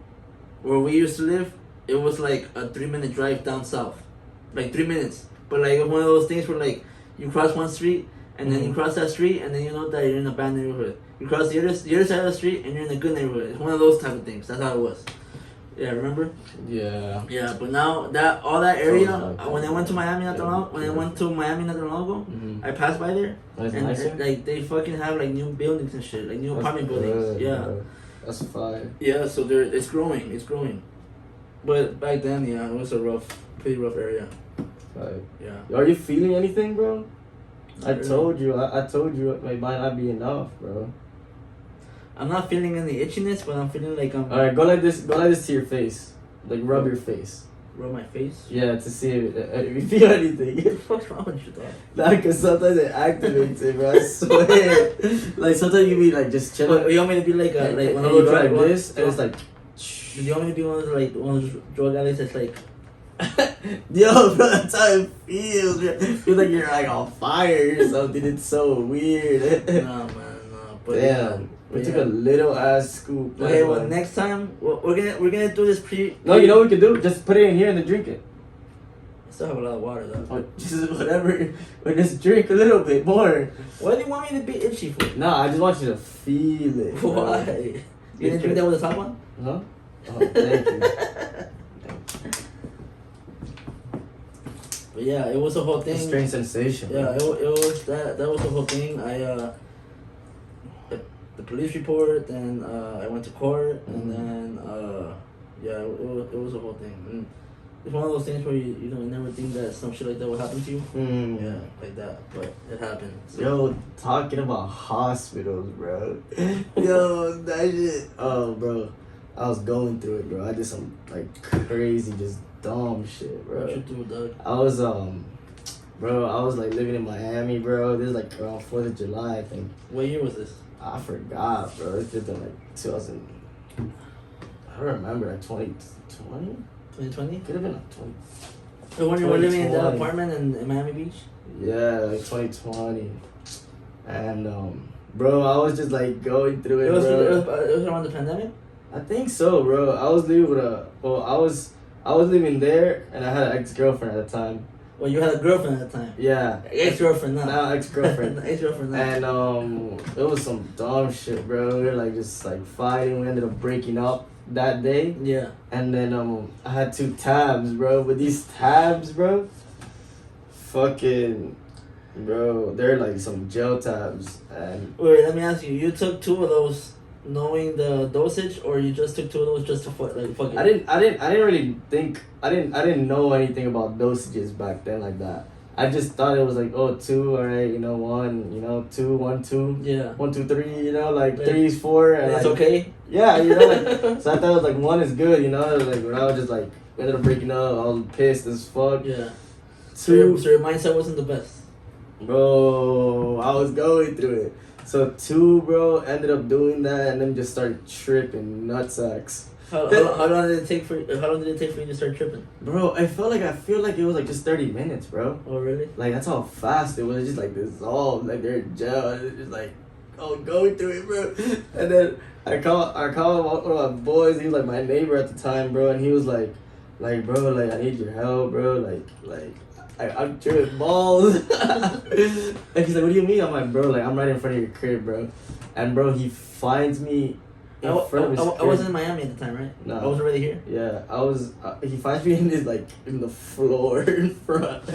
where we used to live. It was like a 3-minute drive down south, like 3 minutes. But like one of those things where like you cross one street and then you cross that street and then you know that you're in a bad neighborhood. You cross the other side of the street and you're in a good neighborhood. It's one of those type of things. That's how it was. Yeah, remember? Yeah. Yeah, but now that all that area, when I went to Miami not long ago, I passed by there, and like they fucking have like new buildings and shit, like new apartment buildings. Yeah, bro. That's fine. Yeah, so it's growing. But back then, yeah, it was a pretty rough area. Like, yeah. Are you feeling anything, bro? I told you it might not be enough, bro. I'm not feeling any itchiness, but I'm feeling like I'm... Alright, go like this to your face. Like, rub your face. Rub my face? Yeah, to see if you feel anything. What the fuck's wrong with you, dog? Nah, cause sometimes it activates it, bro, I swear. Like, sometimes you be like, just chilling. You want me to be like one of those like this, and it's like... Do you want me to be one of those drug addicts that's like... Yo, bro, that's how it feels. Bro. It feels like you're like on fire or something. It's so weird. Nah, man, nah. But damn, we took a little ass scoop. Okay, well, next time we're gonna do this No, you know what we can do? Just put it in here and then drink it. I still have a lot of water though. Or just whatever. Or just drink a little bit more. Why do you want me to be itchy for? Nah, I just want you to feel it. Why? You didn't drink that with the top on? Huh? Oh, thank you. But yeah, it was a whole thing. A strange sensation. Yeah, it was that was the whole thing. The police report, then I went to court, and then yeah, it was a whole thing. And it's one of those things where you don't never think that some shit like that would happen to you. Yeah, like that, but it happened. So. Yo, talking about hospitals, bro. Yo, that shit. Oh, bro, I was going through it, bro. I did some like crazy, just dumb shit, bro. What you do, Doug? I was like living in Miami, bro. This is like around 4th of July, I think. What year was this? I forgot, bro. It's just in like 2000. I don't remember, like 2020? 2020? Could have been like 20. So when you were living in that apartment in Miami Beach? Yeah, like 2020. And bro, I was just like going through it. It was around the pandemic? I think so, bro. I was living with I was living there, and I had an ex-girlfriend at the time. Well, you had a girlfriend at the time. Yeah. Ex-girlfriend now. Now ex-girlfriend. Ex-girlfriend now. And it was some dumb shit, bro. We were like just like fighting. We ended up breaking up that day. Yeah. And then I had 2 tabs, bro. But these tabs, bro, fucking, bro, they're like some gel tabs. And wait, let me ask you. You took 2 of those knowing the dosage, or you just took 2 of those just to fuck it? I didn't really think. I didn't know anything about dosages back then like that. I just thought it was like, oh, 2, all right, 1, 2, 1, 2, Yeah. 1, 2, 3, like 3 is 4, and it's like, okay. Yeah, like, so I thought it was like 1 is good, like when I was just like ended up breaking up, I was pissed as fuck. Yeah. 2, So your mindset wasn't the best. bro, I was going through it. So 2, bro, ended up doing that and then just started tripping nutsacks. How long did it take for you to start tripping? Bro, I feel like it was like just 30 minutes, bro. Oh really? Like that's how fast it was. Just like dissolved, like they're in jail. And it's just like, going through it, bro. And then I called one of my boys. He was like my neighbor at the time, bro. And he was like, bro, like I need your help, bro. Like I'm tripping balls. And he's like, what do you mean? I'm like, bro, like I'm right in front of your crib, bro. And bro, he finds me. I wasn't in Miami at the time, right? No. I was already here. Yeah, I was. He finds me in the floor in front.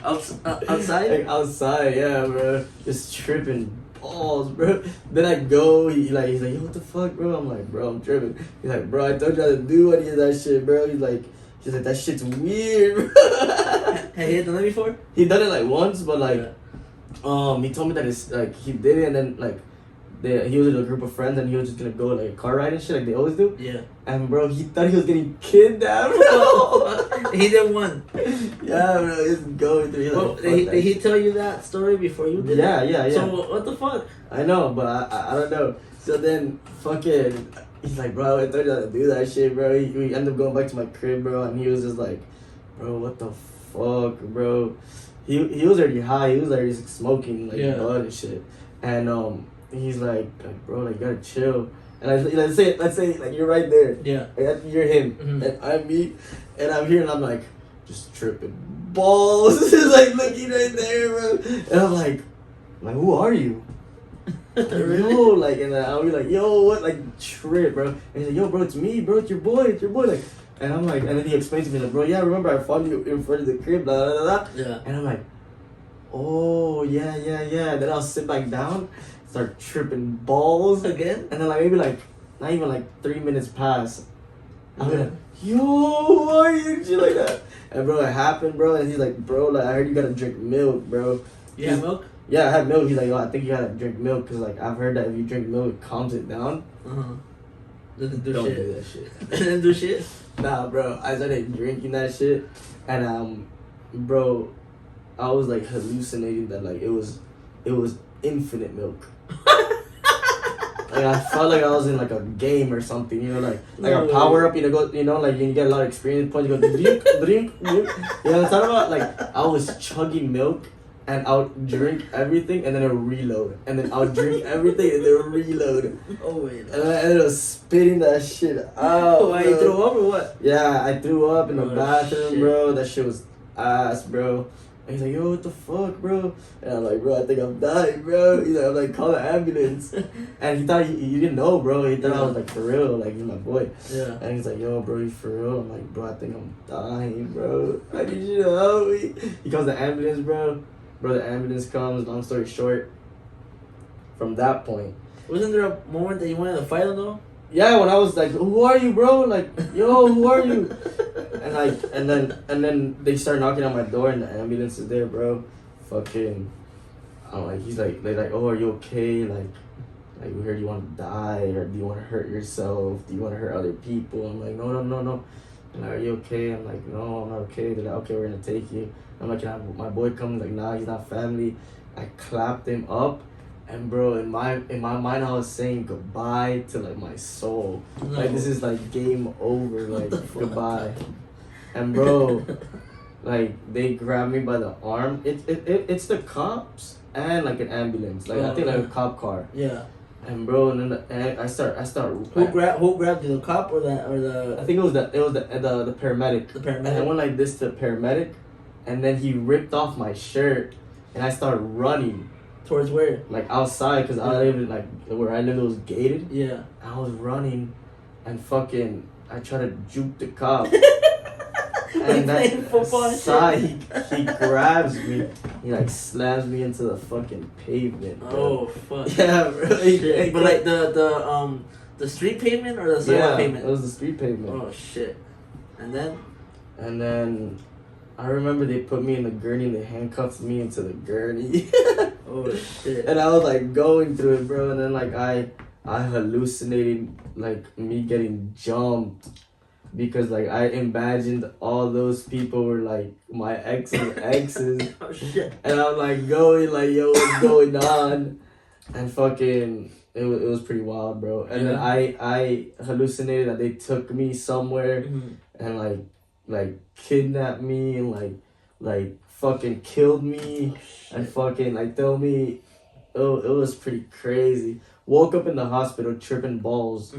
Outside? Like outside, yeah, bro. Just tripping balls, bro. Then I go. He's like, yo, what the fuck, bro? I'm like, bro, I'm tripping. He's like, bro, I told you not to do any of that shit, bro. He's like, that shit's weird, bro. Had he done that before? He done it like once, but like, yeah. He told me that it's like he did it and then like. He was with a group of friends and he was just gonna go like a car ride and shit like they always do. Yeah. And bro, he thought he was getting kidnapped, bro. He did one. Yeah, bro, he's going through. Well, did he tell you that story before you did it? Yeah. So what the fuck? I know, but I don't know. So then fucking, he's like, bro, I told you not to do that shit, bro. We ended up going back to my crib, bro, and he was just like, bro, what the fuck, bro. He was already high. He was already smoking like bud and shit, and he's like, bro, like you gotta chill. And let's say like you're right there. Yeah. Like, you're him, and I'm me, and I'm here, and I'm like, just tripping balls, like looking right there, bro. And I'm like, who are you? Really? Yo, like, and I'll be like, yo, what, like, trip, bro. And he's like, yo, bro, it's me, bro, it's your boy, like. And I'm like, and then he explains to me like, bro, yeah, remember I found you in front of the crib, blah blah blah. Yeah. And I'm like, oh yeah. Then I'll sit back down. Start tripping balls again, and then like maybe like not even like 3 minutes pass. I'm like, yo, who are you? Shit like that. And bro, it happened, bro. And he's like, bro, like I heard you gotta drink milk, bro. You had milk? Yeah, I had milk. He's like, yo, I think you gotta drink milk because like I've heard that if you drink milk, it calms it down. Doesn't do Don't shit. do that shit. Didn't do shit. Nah, bro. I started drinking that shit, and bro, I was like hallucinating that like it was infinite milk. Like I felt like I was in like a game or something, like a power up, like you get a lot of experience points, you go drink. You know what I'm talking about? Like I was chugging milk and I'll drink everything and then it'll reload. And then I'll drink everything and then it'll reload. Oh wait. And I ended up spitting that shit out. Why, you threw up or what? Yeah, I threw up in the bathroom, shit. bro. That shit was ass, bro. And he's like, yo, what the fuck, bro? And I'm like, bro, I think I'm dying, bro. He's like, I'm like, call the ambulance. And he thought he didn't know, bro. He thought I was like, for real, like, he's my boy. Yeah. And he's like, yo, bro, you for real? I'm like, bro, I think I'm dying, bro. I need you to help me. He calls the ambulance, bro. Bro, the ambulance comes, long story short. From that point. Wasn't there a moment that you wanted to fight him, though? Yeah, when I was like, who are you, bro? Like, yo, who are you? And like, and then they start knocking on my door, and the ambulance is there, bro. Fucking, I'm like, he's like, they're like, oh, are you okay? Like we heard you want to die, or do you want to hurt yourself? Do you want to hurt other people? I'm like, no. And like, are you okay? I'm like, no, I'm not okay. They're like, okay, we're gonna take you. I'm like, can I have my boy come? Like, nah, he's not family. I clapped him up. And bro, in my mind, I was saying goodbye to like my soul. No. Like this is like game over. Like goodbye. And bro, like they grabbed me by the arm. It's the cops and like an ambulance. Like I think like a cop car. Yeah. And bro, and then I start. Who grabbed you? The cop or the? I think it was the paramedic. The paramedic. And I went like this to the paramedic, and then he ripped off my shirt, and I started running. Towards where? Like outside, cause I lived like where I lived was gated. Yeah. I was running, and fucking I tried to juke the cop. And playing football and shit. He grabs me. He like slams me into the fucking pavement. Bro. Oh fuck. Yeah, bro. Shit. But like the street pavement or the sidewalk pavement? It was the street pavement. Oh shit. And then I remember they put me in the gurney and they handcuffed me into the gurney. Oh shit. And I was like going through it, bro, and then like I hallucinated like me getting jumped because like I imagined all those people were like my exes. Oh shit. And I'm like going like, yo, what's going on? And fucking it was pretty wild, bro. And then I hallucinated that they took me somewhere and like kidnapped me and like fucking killed me and fucking like tell me it was pretty crazy. Woke up in the hospital tripping balls.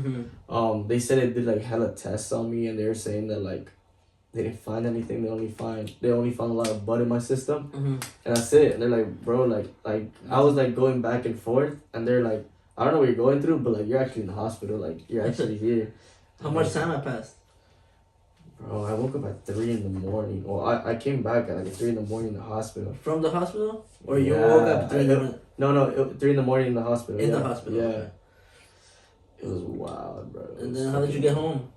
They said it did like hella tests on me and they were saying that like they didn't find anything. They only found a lot of blood in my system. And that's it. And they're like, bro, like I was like going back and forth and they're like, I don't know what you're going through, but like you're actually in the hospital, like you're actually here. How much time had passed? Bro, I woke up at 3 in the morning. Well, I came back at like 3 in the morning in the hospital. From the hospital? Or you woke up 3 in the morning? No, 3 in the morning in the hospital. In the hospital? Yeah. Okay. It was wild, bro. And then how did you get home?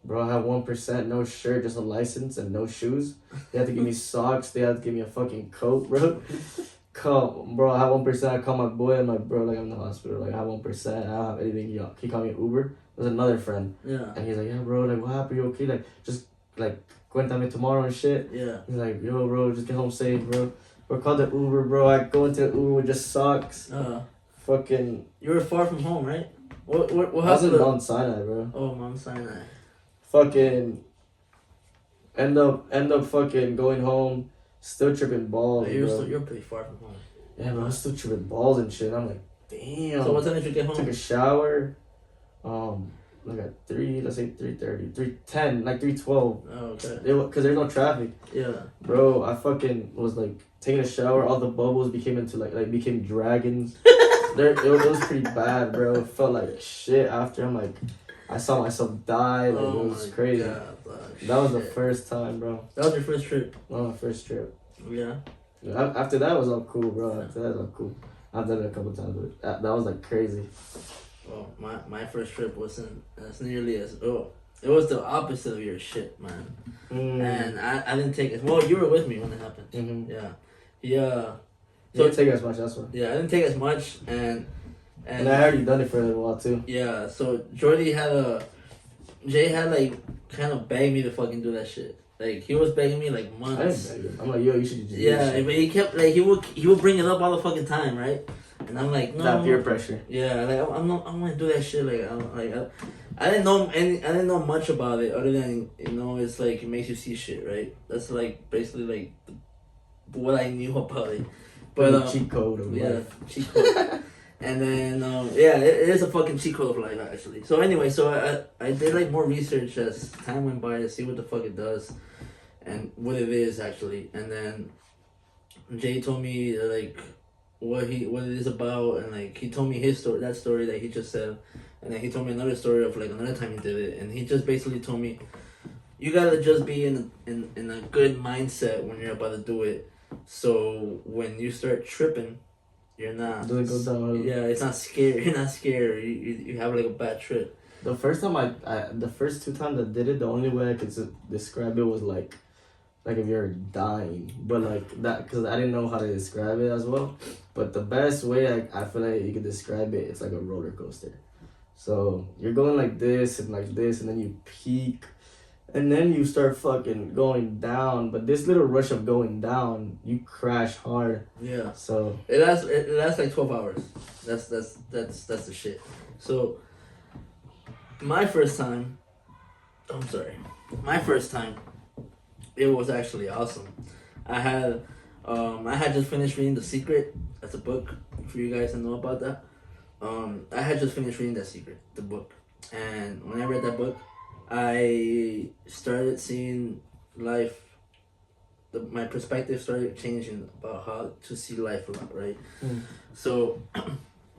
Bro, I had 1%, no shirt, just a license and no shoes. They had to give me socks. They had to give me a fucking coat, bro. Bro, I had 1%. I called my boy. I'm like, bro, like I'm in the hospital. Like I have 1%. I don't have anything. He called me an Uber. It was another friend. Yeah. And he's like, yeah, bro, like what happened? You okay? Like just like cuéntame tomorrow and shit. Yeah. He's like, yo, bro, just get home safe, bro. Bro, call the Uber, bro. I go into the Uber with just socks. Fucking. You were far from home, right? What I was in Mount Sinai, bro. Oh, Mount Sinai. Fucking. End up fucking going home, still tripping balls, Oh, bro. You're pretty far from home. Yeah, bro, I was still tripping balls and shit. I'm like, damn. So what time did you get home? Took a shower. Like at 3, let's say 3:30, 3:10, like 3:12. Oh, okay. Because there's no traffic. Yeah. Bro, I fucking was like taking a shower. All the bubbles became into became dragons. It was pretty bad, bro. It felt like shit after. I'm like, I saw myself die. Like, it was crazy. God, that was the first time, bro. That was your first trip? Oh, my first trip. Yeah. After that, it was all cool, bro. After that, it was all cool. I've done it a couple times, but that was like crazy. Well, my first trip wasn't as nearly as it was the opposite of your shit, man. And I didn't take it. Well, you were with me when it happened. Yeah. Yeah. So you didn't take as much, that's why. Yeah, I didn't take as much, and I already done it for a little while too. Yeah. So Jay had like kind of begged me to fucking do that shit. Like he was begging me like months. I didn't beg him. I'm like, yo, you should just do yeah, shit. but he kept like he would bring it up all the fucking time, right? And I'm like, no. That peer pressure. Yeah, like I'm gonna do that shit. Like I didn't know much about it other than it's like it makes you see shit, right? That's like basically like what I knew about it. But cheat code of life. Cheat code. And then it is a fucking cheat code of life actually. So anyway, so I did like more research as time went by to see what the fuck it does and what it is actually. And then Jay told me like what it is about, and like he told me his story, that story that he just said, and then he told me another story of like another time he did it, and he just basically told me you gotta just be in a good mindset when you're about to do it, so when you start tripping, you're not. Doesn't go down. Yeah, it's not scary. You're not scared. You have like a bad trip. The first time the first 2 times I did it, the only way I could describe it was like if you're dying, but like that because I didn't know how to describe it as well. But the best way I feel like you could describe it, it's like a roller coaster. So you're going like this, and then you peak, and then you start fucking going down. But this little rush of going down, you crash hard. Yeah. So it lasts like 12 hours. That's the shit. So my first time, it was actually awesome. I had just finished reading The Secret. That's a book for you guys to know about that. I had just finished reading The Secret, the book, and when I read that book, I started seeing life. My perspective started changing about how to see life a lot, right? So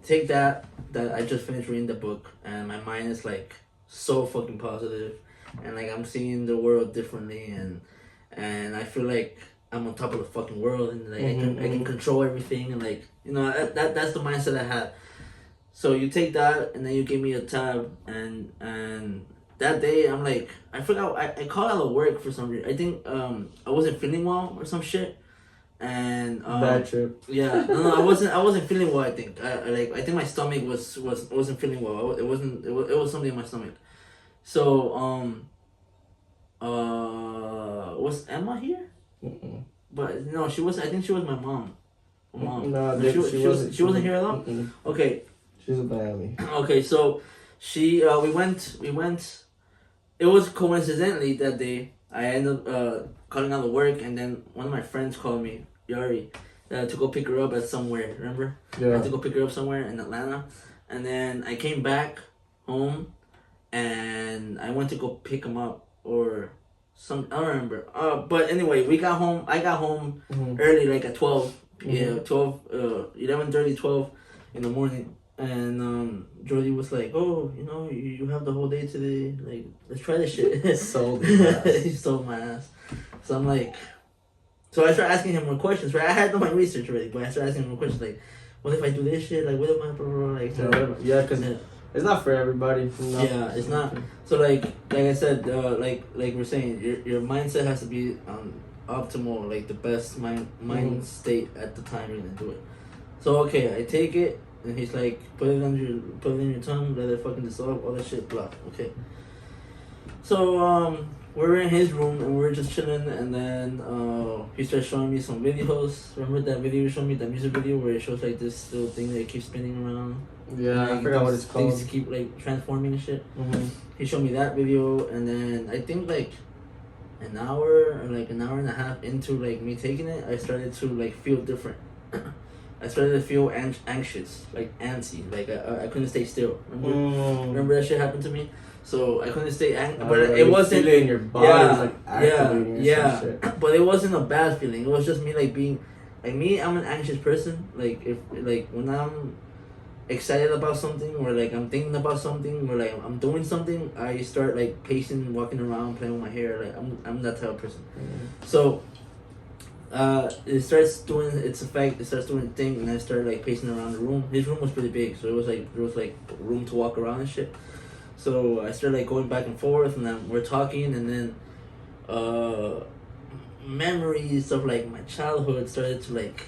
take that I just finished reading the book, and my mind is like so fucking positive, and like I'm seeing the world differently, and I feel like I'm on top of the fucking world, and like I can control everything, and like that's the mindset I had. So you take that, and then you give me a tab, and that day I'm like, I forgot, I called out of work for some reason. I think I wasn't feeling well or some shit, and bad trip. Yeah, no, I wasn't feeling well. I think I think my stomach wasn't feeling well. It was something in my stomach. So was Emma here? Mm-mm. But no, she was. I think she was my mom. No, she wasn't here at all. Mm-mm. Okay. She's a Miami. Okay, so she we went. It was coincidentally that day I ended up calling out of work, and then one of my friends called me, Yari, to go pick her up at somewhere. Remember? Yeah. I had to go pick her up somewhere in Atlanta, and then I came back home, and I went to go pick him up or some. I don't remember. But anyway, we got home. I got home early, like at 12. Yeah, 12. 11:30, 12 in the morning. And Jordy was like, "Oh, you have the whole day today. Like, let's try this shit." Sold his ass. He sold my ass. So I'm like, so I started asking him more questions. Right, I had done my research already, but I started asking him more questions like, "What if I do this shit? Like, what if I blah, blah, blah, like?" So, yeah, because it's not for everybody. Yeah, it's not. So like I said, like we're saying, your mindset has to be optimal, like the best mind state at the time you're gonna do it. So okay, I take it. And he's like, put it in your tongue, let it fucking dissolve, all that shit, blah. Okay. So we're in his room and we're just chilling, and then he starts showing me some videos. Remember that video you showed me, that music video where it shows like this little thing that keeps spinning around? Yeah, like, I forgot what it's called. Things keep like transforming and shit. He showed me that video, and then I think like an hour or like an hour and a half into like me taking it, I started to like feel different. I started to feel anxious, like antsy, like I couldn't stay still. Remember that shit happened to me? So I couldn't stay but it wasn't in your body. Yeah. But it wasn't a bad feeling. It was just me like being, like me. I'm an anxious person. Like if when I'm excited about something, or like I'm thinking about something, or like I'm doing something, I start like pacing, walking around, playing with my hair. Like I'm that type of person. So. It starts doing its effect. It starts doing its thing, and I started like pacing around the room. His room was pretty big, so it was like there was like room to walk around and shit. So I started like going back and forth, and then we're talking, and then memories of like my childhood started to like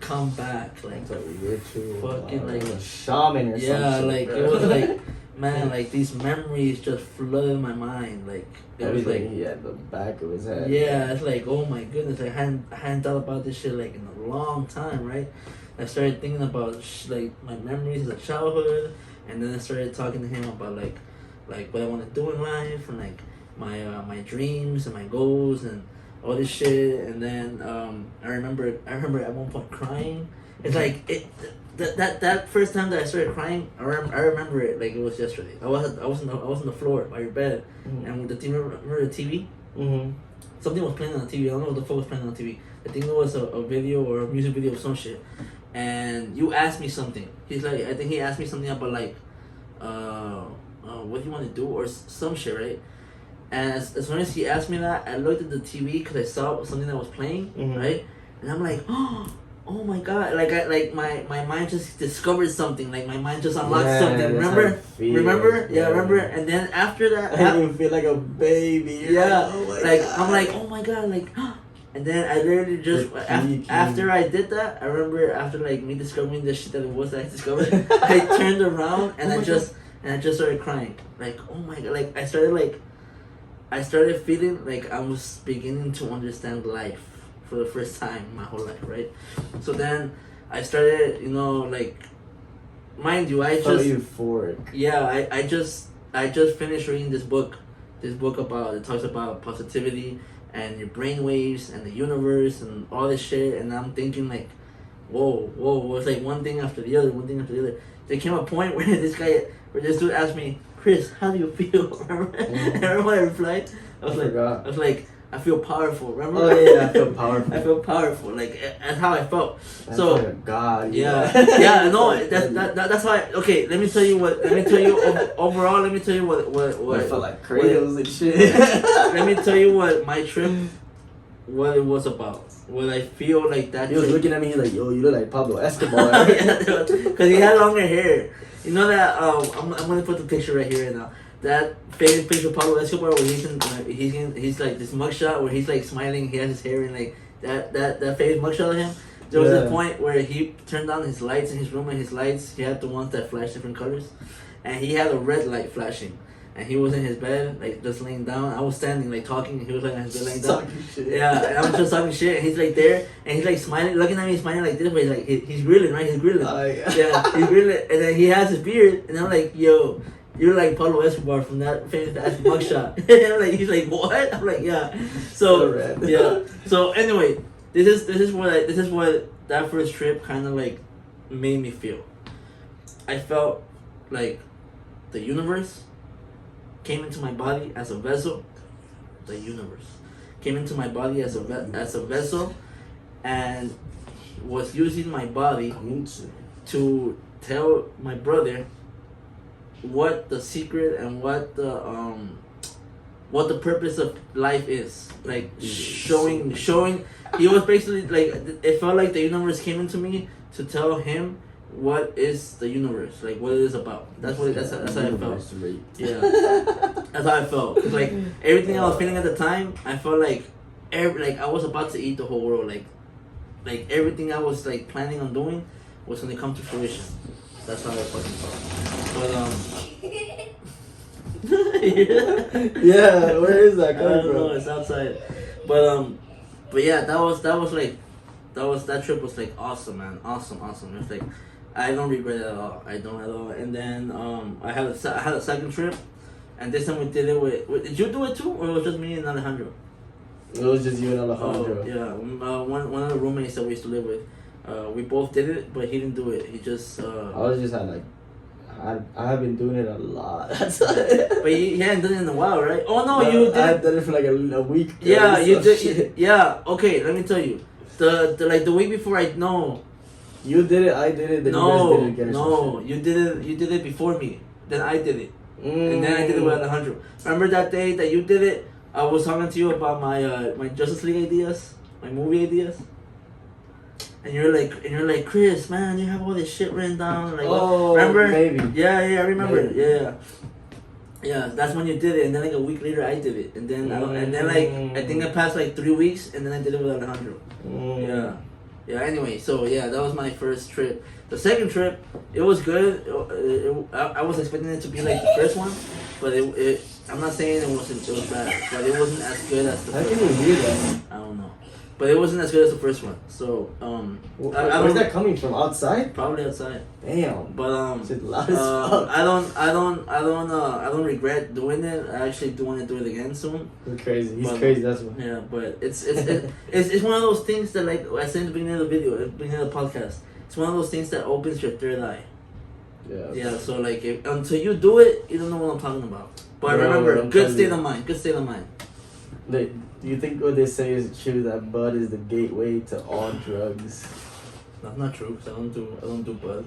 come back, like fucking like a shaman or something. Yeah, like it was like. Man, like these memories just flooded my mind. Like it was like he had the back of his head. Yeah, it's like, oh my goodness, I hadn't thought about this shit like in a long time, right? I started thinking about like my memories of childhood, and then I started talking to him about like what I want to do in life, and like my dreams and my goals and all this shit. And then I remember at one point crying. It's like that first time that I started crying, I remember it like it was yesterday. I was on the floor by your bed, and with the TV, remember the TV? Something was playing on the TV. I don't know what the fuck was playing on the TV. I think it was a video or a music video of some shit. And you asked me something. He's like, I think he asked me something about like, what do you want to do or some shit, right? And as soon as he asked me that, I looked at the TV because I saw something that was playing, right? And I'm like, oh my god! Like my mind just discovered something. Like my mind just unlocked something. Remember? Yeah, remember. And then after that, you feel like a baby. Yeah. I'm like, oh my god! Like, and then I literally just after I did that, I remember after like me discovering the shit that it was that I discovered, I turned around and I just started crying. Like, oh my god! Like I started feeling like I was beginning to understand life for the first time in my whole life, right? So then I started, like, mind you, I just euphoric. Yeah, I just finished reading this book about, it talks about positivity and your brain waves and the universe and all this shit, and I'm thinking like, whoa, it's like one thing after the other. There came a point where this dude asked me, Chris, how do you feel? Remember what I replied? I was like, I feel powerful. Remember? Oh yeah, I feel powerful. I feel powerful. Like that's how I felt. That's so like a god. Yeah. No, that's how. Okay, let me tell you overall. Let me tell you what. I felt like cradles and shit. Let me tell you what my trip what it was about. What I feel like that. He was looking at me. He's like, "Yo, you look like Pablo Escobar." Because he had longer hair. You know that? I'm gonna put the picture right here right now. That famous picture of Pablo Escobar where he's like this mugshot where he's like smiling. He has his hair in like that famous mugshot of him. There was a point where he turned on his lights in his room, and his lights, he had the ones that flash different colors, and he had a red light flashing, and he was in his bed like just laying down. I was standing like talking, and he was like on his bed laying down. Yeah, and I was just talking shit, and he's like there, and he's like smiling, looking at me, smiling like this, but he's like he's grilling, right? He's grilling. Yeah, he's grilling, and then he has his beard, and I'm like, yo. You're like Pablo Escobar from that famous mugshot. And like he's like, what? I'm like, yeah. So yeah. So anyway, this is what that first trip kind of like made me feel. I felt like the universe came into my body as a vessel. The universe came into my body as a vessel, and was using my body to tell my brother what the secret and what the purpose of life is. Like showing he was basically like, it felt like the universe came into me to tell him what is the universe, like what it is about. That's how I felt. Yeah, that's how I felt. Cause like everything I was feeling at the time, I felt like I was about to eat the whole world. Like everything I was like planning on doing was gonna come to fruition. That's how I fucking felt. But yeah, where is that coming from? I don't know, it's outside. But yeah, that trip was like awesome, man. Awesome. It's like I don't regret it at all. I don't at all. And then I had a second trip, and this time we did it with did you do it too, or it was just me and Alejandro? It was just you and Alejandro. Oh, yeah, one of the roommates that we used to live with. We both did it, but he didn't do it. He just. I have been doing it a lot. But you hadn't done it in a while, right? Oh no, you did. I did it for like a week. Yeah, you did. Yeah, okay. Let me tell you, the week before I know. You did it. I did it. Then no, you guys did it again. No, you did it. You did it before me. Then I did it, and then I did it with Alejandro. Remember that day that you did it? I was talking to you about my Justice League ideas, my movie ideas. And you're like, Chris, man, you have all this shit written down. Like, remember? Maybe. Yeah, I remember. Maybe. Yeah. That's when you did it, and then like a week later, I did it, and then I think I passed like 3 weeks, and then I did it with Alejandro. Yeah. Anyway, so yeah, that was my first trip. The second trip, it was good. I was expecting it to be like the first one, but I'm not saying it was bad, but it wasn't as good as the first one. How can you do that? I don't know. But it wasn't as good as the first one. So where's that coming from? Outside? Probably outside. Damn. But I don't regret doing it. I actually do want to do it again soon. You're crazy. He's crazy. That's one. Yeah, but it's one of those things that, like I said in the beginning of the video, at the beginning of the podcast. It's one of those things that opens your third eye. Yeah. Yeah. So like, until you do it, you don't know what I'm talking about. But remember, good state of mind. Good state of mind. Do you think what they say is true, that bud is the gateway to all drugs? That's not true, because I don't do bud.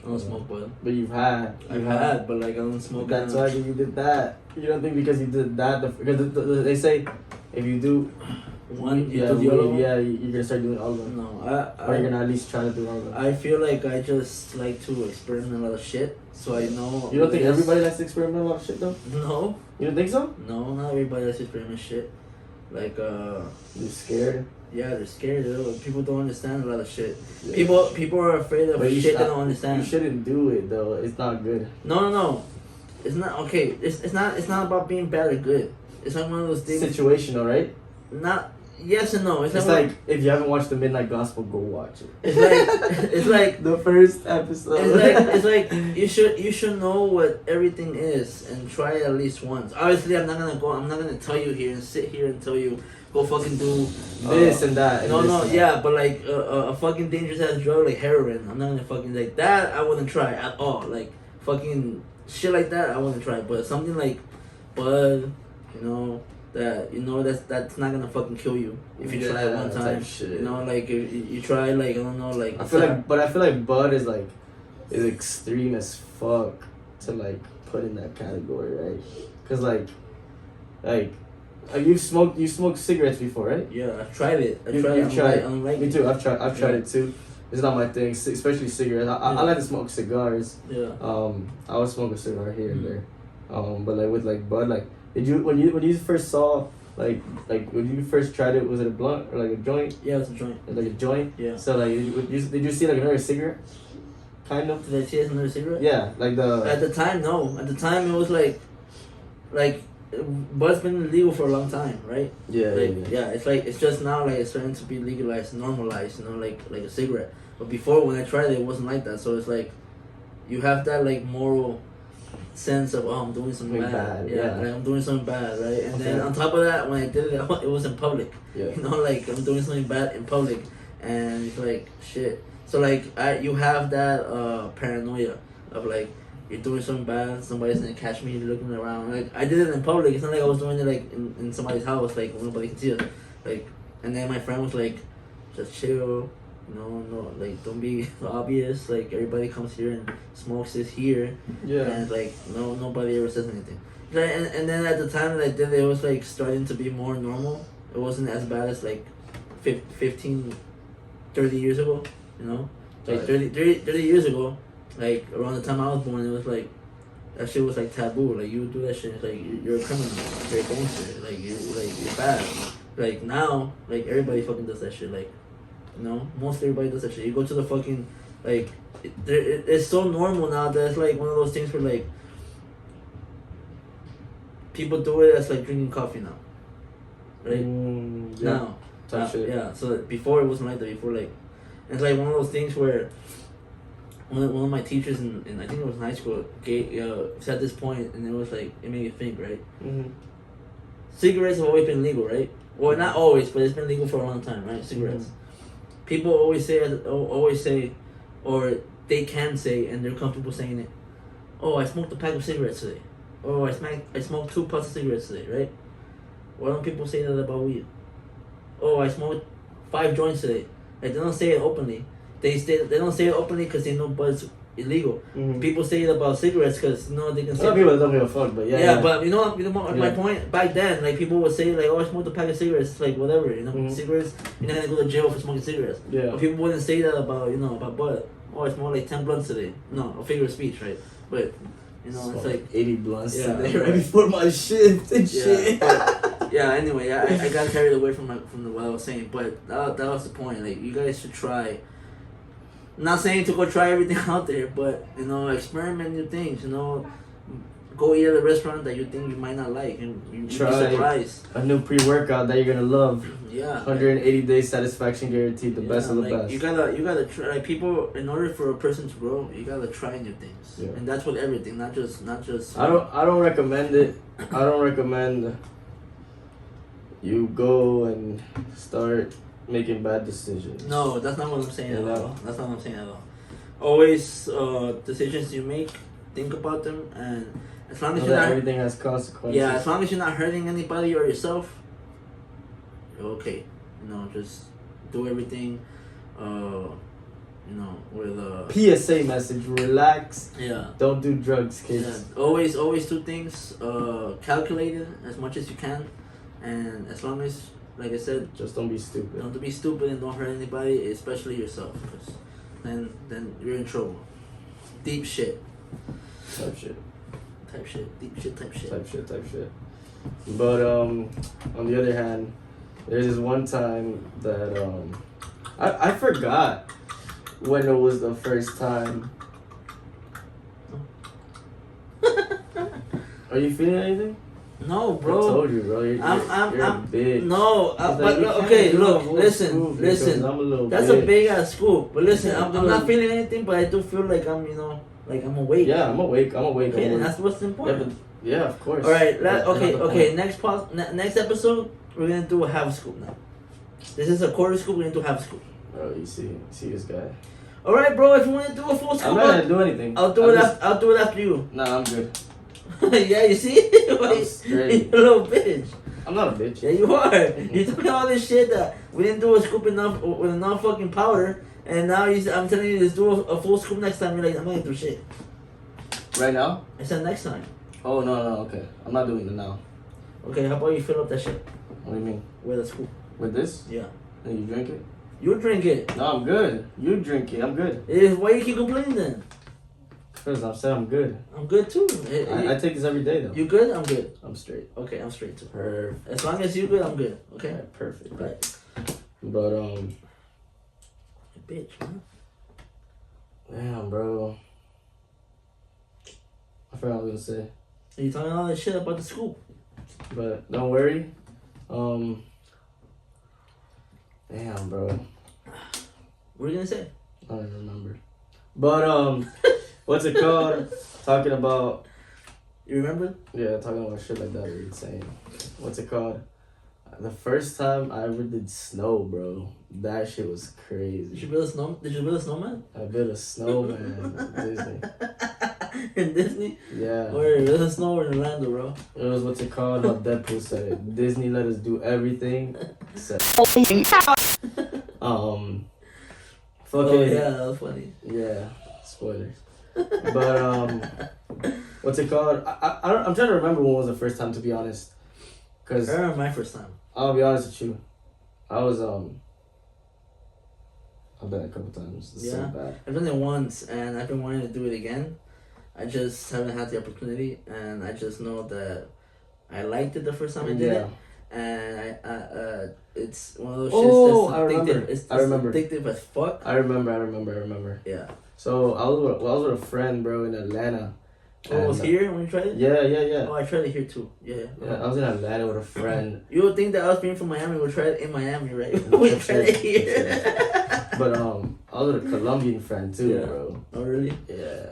I don't smoke bud. But I've had, but like I don't smoke. That's why you did that. You don't think because you did that, because they say if you do one, you're gonna start doing all of them. No, or you're gonna at least try to do all of them. I feel like I just like to experiment a lot of shit, so I know. You don't think everybody likes to experiment a lot of shit though? No. You don't think so? No, not everybody likes to experiment shit. Like they're scared. Yeah, they're scared. People don't understand a lot of shit. Yeah. People are afraid of shit they don't understand. You shouldn't do it though. It's not good. No. It's not okay. It's not about being bad or good. It's like one of those things. Situational, right? Not. Yes and no. It's like if you haven't watched the Midnight Gospel, go watch it. It's like the first episode. It's like you should know what everything is and try it at least once. Obviously, I'm not gonna tell you here and sit here and tell you go fucking do this and that. Yeah, but like a fucking dangerous ass drug like heroin, I'm not gonna fucking like that. I wouldn't try at all. Like fucking shit like that, I wouldn't try. But something like bud, that's not gonna fucking kill you if you try it one time. Like you try like I don't know like. I feel like bud is extreme as fuck to like put in that category, right? Cause like You smoked cigarettes before, right? Yeah, I've tried it. You've tried it. Unlike Me too. I've tried it too. It's not my thing, especially cigarettes. I like to smoke cigars. Yeah. I would smoke a cigar here and there. But like with like bud, like did you when you first saw like when you first tried it, was it a blunt or like a joint? Yeah, it's a joint. Like a joint. Yeah. So like did you see like another cigarette? Kind of. Did I see it as another cigarette? Yeah, like the. At the time, no. At the time, it was like bud's been illegal for a long time, right? Yeah, like, yeah. It's just now like it's starting to be legalized, normalized, you know, like a cigarette. But before, when I tried it, it wasn't like that. So it's like you have that like moral sense of I'm doing something bad. Yeah, like I'm doing something bad, right? And then on top of that, when I did it, it was in public. Yeah. You know, like I'm doing something bad in public, and it's like shit. So like you have that paranoia of like you're doing something bad, somebody's gonna catch me looking around. Like I did it in public. It's not like I was doing it like in somebody's house, like nobody can see it. Like, and then my friend was like, just chill. No, like don't be obvious. Like everybody comes here and smokes this here. Yeah. And like nobody ever says anything. Like, and then at the time that I did it, it was like starting to be more normal. It wasn't as bad as like 15, 30 years ago. You know, like 30 years ago, like around the time I was born, it was like that shit was like taboo. Like you do that shit, it's like you're a criminal, you're a gangster, like you're bad. Like now, like everybody fucking does that shit. Like, you know, most everybody does that shit. You go to the fucking like, it's so normal now that it's like one of those things where like people do it as like drinking coffee now, right? Now, yeah. So before it wasn't like that. Before like. It's like one of those things where one of my teachers in I think it was in high school said this point, and it was like it made me think, right? Mm-hmm. Cigarettes have always been legal, right? Well, not always, but it's been legal for a long time, right? Cigarettes. Mm-hmm. People always say, or they can say, and they're comfortable saying it. Oh, I smoked a pack of cigarettes today. Oh, I smoked 2 puffs of cigarettes today, right? Why don't people say that about weed? Oh, I smoked 5 joints today. Like they don't say it openly. They don't say it openly because they know bud's illegal. Mm-hmm. People say it about cigarettes because they can say. Some people don't give a fuck, but yeah. But my point back then, like people would say like, oh, I smoked a pack of cigarettes. It's like whatever, cigarettes. You're not gonna go to jail for smoking cigarettes. Yeah. But people wouldn't say that about about bud. Oh, I smoked like 10 blunts today. No, a figure of speech, right? But it's like 80 blunts today, right before my shift and shit. Anyway, I got carried away from what I was saying, but that was the point. Like, you guys should try. I'm not saying to go try everything out there, but experiment new things. Go eat at a restaurant that you think you might not like, and you be surprised. A new pre-workout that you're gonna love. Yeah. 180 days satisfaction guaranteed. The best of the best. You gotta try. Like, people, in order for a person to grow, you gotta try new things. Yeah. And that's with everything, not just. I don't recommend it. I don't recommend you go and start making bad decisions. No, that's not what I'm saying at all. That's not what I'm saying at all. Always, decisions you make, think about them, and as long as everything has consequences. Yeah, as long as you're not hurting anybody or yourself, you're okay. Just do everything. With a PSA message: relax. Yeah. Don't do drugs, kids. Yeah. Always do things calculated as much as you can, and as long as, like I said, just don't be stupid. Don't be stupid and don't hurt anybody, especially yourself, because then you're in trouble. Deep shit. Type shit. Deep shit. Type shit. But on the other hand, there's this one time that I forgot when it was the first time. Are you feeling anything? No, bro. I told you, bro. You're a bitch. No, but okay, look, listen. That's a big ass scoop. But listen, I'm not feeling anything, but I do feel like I'm, like I'm awake. Yeah, I'm awake. Okay, then that's what's important. Yeah, of course. All right. Okay. Next episode, we're gonna do a half scoop now. This is a quarter scoop. We're gonna do half scoop. Oh, you see this guy. All right, bro. If you want to do a full scoop, I'm not gonna do anything. I'll do it after you. Nah, I'm good. Yeah, you see? I'm straight. You're a little bitch. I'm not a bitch. Yeah, you are. You're talking all this shit that we didn't do a scoop with enough fucking powder, and now I'm telling you to do a full scoop next time. You're like, I'm not gonna do shit. Right now? I said next time. Oh no, okay. I'm not doing it now. Okay, how about you fill up that shit? What do you mean? With a scoop. With this? Yeah. And you drink it? You drink it. No, I'm good. You drink it. I'm good. Why you keep complaining then? Because I said I'm good. I'm good too. I take this every day though. You good? I'm good. I'm straight. Okay, I'm straight too. Perfect. As long as you good, I'm good. Okay. Alright, perfect. Right. But Bitch, man. damn, bro. I forgot what I was gonna say. You talking all that shit about the scoop? But don't worry. Damn, bro. What are you gonna say? I don't even remember. But what's it called? Talking about You remember? yeah, talking about shit like that. You're insane. What's it called? The first time I ever did snow, bro. That shit was crazy. Did you build a snowman? I built a snowman in Disney. In Disney? Yeah. Where there's a snow in Orlando, bro. It was what's it called? How Deadpool said it. Disney let us do everything except fucking Oh yeah, that was funny. yeah, spoilers. But what's it called? I'm trying to remember when was the first time, to be honest. Cause I remember my first time. I'll be honest with you, I was I've done it a couple times. It's so bad. I've done it once, and I've been wanting to do it again. I just haven't had the opportunity, and I just know that I liked it the first time I did it. And it's one of those shits that's addictive. It's addictive as fuck. I remember. Yeah. So I was with a friend, bro, in Atlanta. Oh, it was here when you tried it? Yeah. Oh, I tried it here too. Yeah. I was in Atlanta with a friend. You would think that us being from Miami would try it in Miami, right? We tried it here. But I was with a Colombian friend too, bro. Oh, really? Yeah.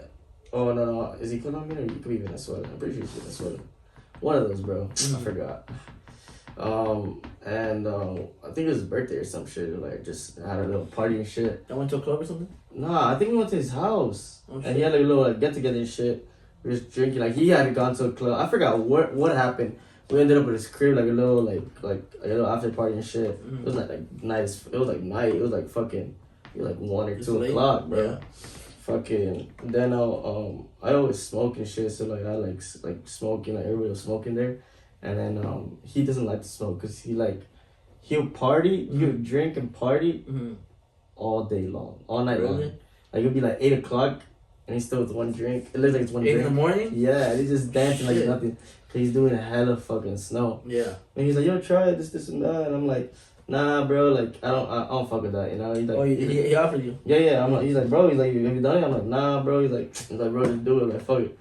Oh no, is he Colombian or he could be Venezuelan? I'm pretty sure he's Venezuelan. One of those, bro. I forgot. And I think it was his birthday or some shit. Like, just had a little party and shit. I went to a club or something? Nah, I think we went to his house. Oh, and he had like a little like get together and shit. We were just drinking. Like, he had gone to a club. I forgot what happened. We ended up at his crib, like a little like a little after party and shit. It was like night. It was like night. It was like fucking. It was like 1 or 2 o'clock, bro. Yeah. Fucking. Then I always smoke and shit. So like I like smoking. Like everybody was smoking there. And then he doesn't like to smoke because he'll party, he'll drink and party all day long, all night long. Like it'll be like 8 o'clock and he's still with one drink. It looks like it's one 8 drink. in the morning? Yeah, and he's just dancing like nothing. He's doing hella fucking snow. Yeah. And he's like, yo, try it, this and that. And I'm like, nah, bro, like I don't fuck with that, you know. He's like, oh, he offered you? Yeah. I'm like, he's like, bro, he's like, have you done it? I'm like, nah, bro. He's like, bro, just do it. I'm like, fuck it.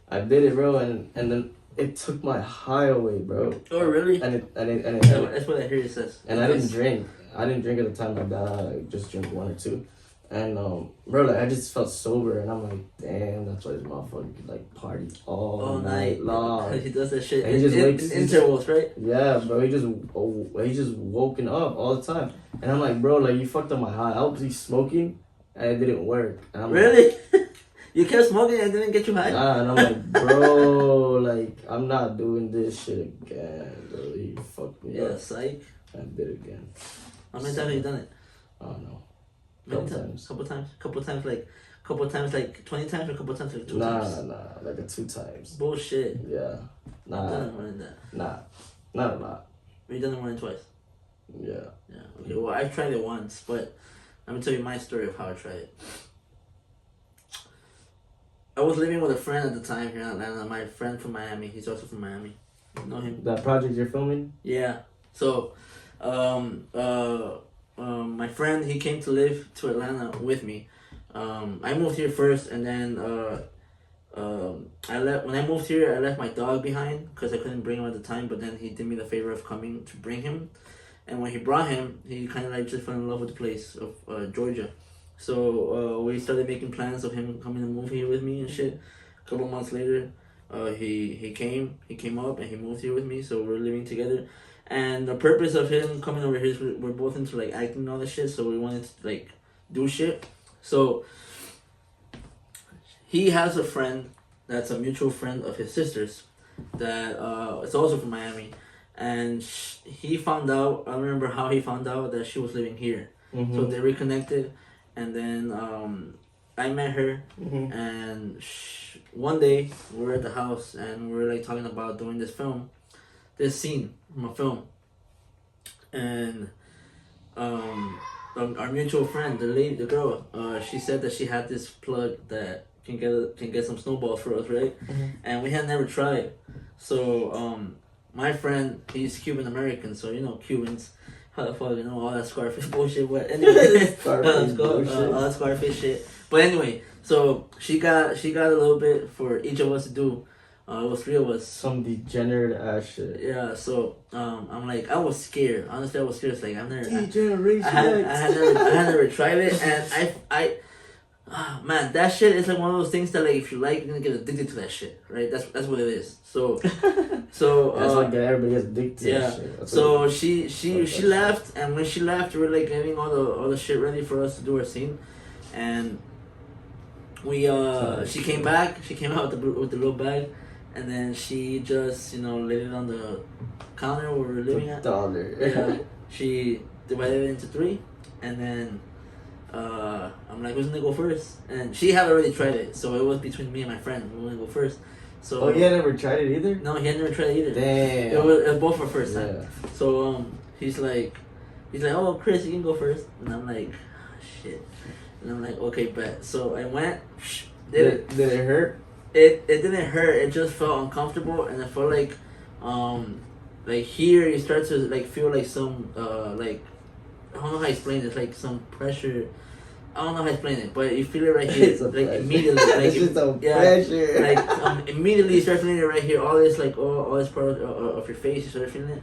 I did it, bro, and then it took my high away, bro. Oh, really? And it that's what I hear it says. And I didn't drink. I didn't drink at the time like that. I like, just drank 1 or 2. And bro, like I just felt sober, and I'm like, damn, that's why this motherfucker could like party all night long. He does that shit. And he just wakes intervals, right? Yeah, bro. He just woken up all the time, and I'm like, bro, like you fucked up my high. I was smoking, and it didn't work. And I'm really? Like, you kept smoking and it didn't get you high? Nah, and I'm like, bro, like I'm not doing this shit again, bro. You fucked me up. Yeah, psych. I did it again. How many times have you done it? I don't know. Couple times, like 20 times, or a couple times like 2 times? Nah, like 2 times. Bullshit. Yeah. Nah. I've done it more than that. Nah, not a lot. Have you done it more than twice? Yeah. Yeah. Okay. Well, I tried it once, but let me tell you my story of how I tried it. I was living with a friend at the time here in Atlanta. My friend from Miami. He's also from Miami. You know him? That project you're filming? Yeah. So, my friend, he came to live to Atlanta with me. I moved here first, and then when I moved here, I left my dog behind because I couldn't bring him at the time. But then he did me the favor of coming to bring him, and when he brought him, he kind of like just fell in love with the place of Georgia. So we started making plans of him coming to move here with me and shit. A couple months later, he came up and he moved here with me. So we're living together. And the purpose of him coming over here is we're both into like acting and all this shit, so we wanted to like do shit. So he has a friend that's a mutual friend of his sister's that is also from Miami, and he found out. I don't remember how he found out that she was living here. So they reconnected, and then I met her, and one day we were at the house and we were like talking about doing this film. this scene from a film, and our mutual friend, the girl, she said that she had this plug that can get some snowballs for us, right? Mm-hmm. And we had never tried. So my friend, he's Cuban American, so you know Cubans. How the fuck, you know, all that Scarface bullshit. But anyway, all that Scarface shit. But anyway, so she got a little bit for each of us to do. It was 3 of us. Some degenerate ass shit. Yeah, so I'm like, I was scared. Honestly, I was scared. It's like I've never. Degeneration. I had never tried it, and man, that shit is like one of those things that like if you like, you're gonna get addicted to that shit, right? That's what it is. So That's like everybody gets addicted to that shit. That's so she left, and when she left, we were like getting all the shit ready for us to do our scene, and we she came back. She came out with the little bag, and then she just laid it on the counter where we were living at. Yeah, she divided it into 3, and then. I'm like, who's gonna go first? And she had already tried it, so it was between me and my friend. We were gonna go first. So he had never tried it either? No, he had never tried it either. Damn. It was both our first time. Yeah. So he's like, oh Chris, you can go first. And I'm like, shit. And I'm like, okay, bet. So I went. Did it hurt? It didn't hurt. It just felt uncomfortable, and I felt like here you start to like feel like some like. I don't know how to explain it. It's like some pressure. I don't know how to explain it, but you feel it right here, like pressure. Immediately. Like it's just a pressure. Like immediately you start feeling it right here. All this like all this part of your face, you start feeling it.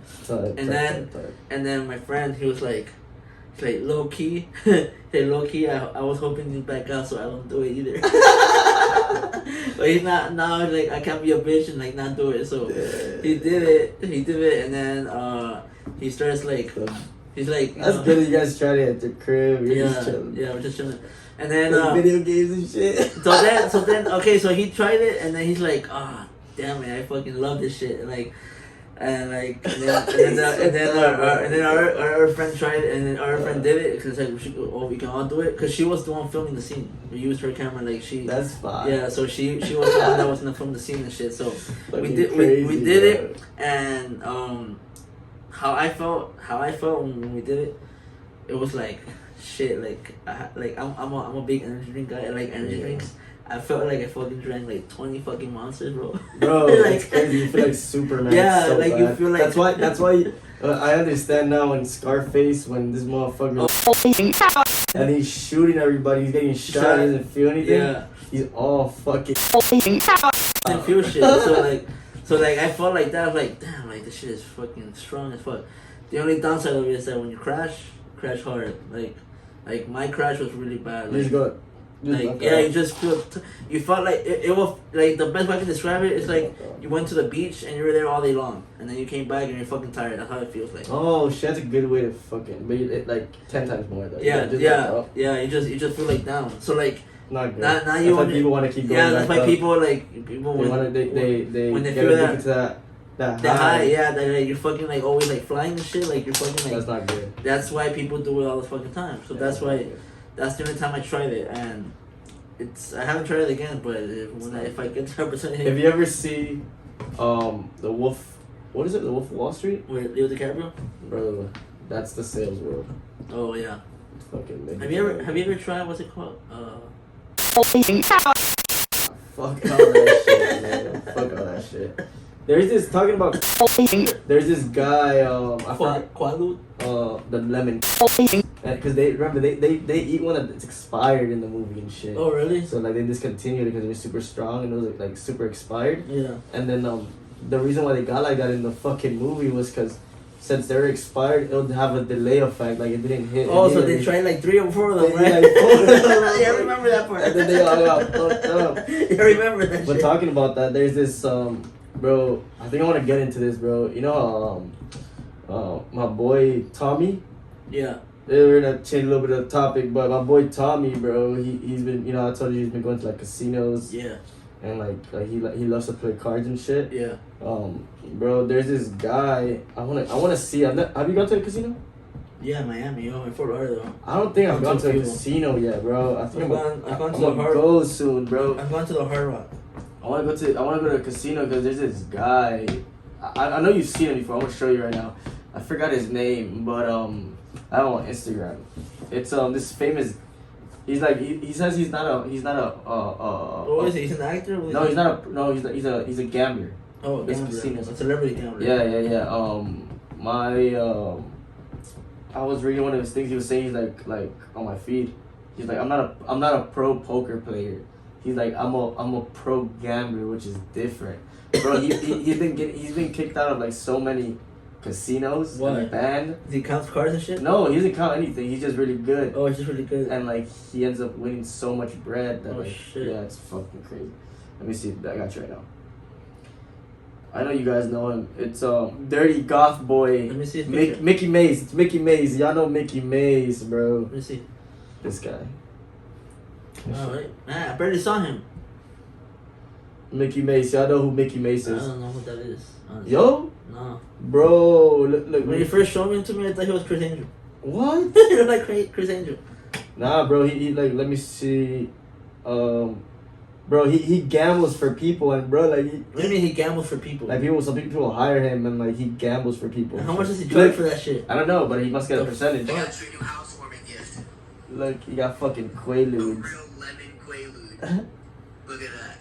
And then my friend, he was like, low key, low key. I was hoping you'd back out so I don't do it either. But he's not now. Like I can't be a bitch and like not do it. So he did it, and then he starts like. He's like, that's good that you guys tried it at the crib. You're just chilling. Yeah, we're just chilling. And then video games and shit. So then okay, so he tried it, and then he's like, damn it, I fucking love this shit. And then our friend tried it, and then our friend did it because like we can all do it because she was the one filming the scene. We used her camera like she. That's fine. Yeah, so she was the one that was gonna film the scene and shit. So we did it, and How I felt when we did it, it was like shit. Like I'm a big energy drink guy. I like energy drinks. I felt like I fucking drank like 20 fucking monsters, bro. Bro, like, it's crazy. You feel like Superman. Yeah, so like bad. you feel like that's why I understand now when Scarface, when this motherfucker and he's shooting everybody, he's getting shot, he doesn't feel anything. Yeah, he's all fucking. Didn't feel shit. So I felt like that. I was like, damn, like this shit is fucking strong as fuck. The only downside of it is that when you crash hard. Like my crash was really bad. Like, you just feel. You felt like it was like the best way I can describe it is like you went to the beach and you were there all day long, and then you came back and you're fucking tired. That's how it feels like. Oh shit, that's a good way to fucking. But it like 10 times more though. Yeah. You just feel like down. So like. Not good. Now you why people want to keep going. Yeah, that's why people when they feel that high. Yeah, that like, you're fucking like always like flying and shit. Like you're fucking like. That's not good. That's why people do it all the fucking time. So that's why. Good. That's the only time I tried it, and I haven't tried it again. But if I get the opportunity. If you ever see, the Wolf, what is it? The Wolf of Wall Street? With Leo DiCaprio. Bro, that's the sales world. Oh yeah. Fucking. Have you ever tried what's it called? Fuck all that shit, man. Fuck all that shit. There's this talking about. There's this guy. I forgot. Quaalude. The lemon. Because they eat one that's expired in the movie and shit. Oh really? So like they discontinued it because it was super strong and it was like super expired. Yeah. And then the reason why they got like that in the fucking movie was because. Since they're expired, it'll have a delay effect, like it didn't hit. Oh, so they tried like 3 or 4 of them, right? Yeah, I remember that part. And then they all got fucked up. I remember that. But talking about that, there's this bro. I think I want to get into this, bro. You know, my boy Tommy. Yeah. We're gonna change a little bit of the topic, but my boy Tommy, bro, he's been, I told you he's been going to like casinos. Yeah. And like he loves to play cards and shit. Yeah. Bro, there's this guy. I wanna see. Have you gone to a casino? Yeah, Miami. In Fort Lauderdale. I don't think I've gone to a casino yet, bro. I think I've gone to the Hard Rock. Go soon, bro. I've gone to the Hard Rock. I wanna go to a casino because there's this guy. I know you've seen it before. I'm gonna show you right now. I forgot his name, but I have him on Instagram. It's this famous. He's like he says he's not a Oh, is he? He's an actor. No, he's not a no. He's a gambler. Oh, It's gambler. casinos. A celebrity gambler. Yeah. I was reading one of his things. He was saying he's like on my feed. He's like I'm not a pro poker player. He's like I'm a pro gambler, which is different, bro. He's been kicked out of like so many casinos. What? And banned. Does he count cards and shit? No, he doesn't count anything. He's just really good. Oh, he's just really good. And like he ends up winning so much bread that shit. Yeah, it's fucking crazy. Let me see. I got you right now. I know you guys know him. It's Dirty Goth Boy. Let me see his picture. Mickey Mace. It's Mickey Mace. Y'all know Mickey Mace, bro. Let me see. This guy. Alright. Man, I barely saw him. Mickey Mace. Y'all know who Mickey Mace I is. don't know who that is. Honestly. Yo? No. Bro, look. When you first showed him to me, I thought he was Chris Angel. What? You look like Chris Angel. Nah, bro. He like, let me see. Bro, he gambles for people, and bro, like What do you mean he gambles for people? like some people hire him, and like he gambles for people. And how much does he charge for that shit? I don't know, but he must get a percentage. I got you a new housewarming gift. Look, he got fucking A Quaaludes. real lemon Quaalude. Look at that.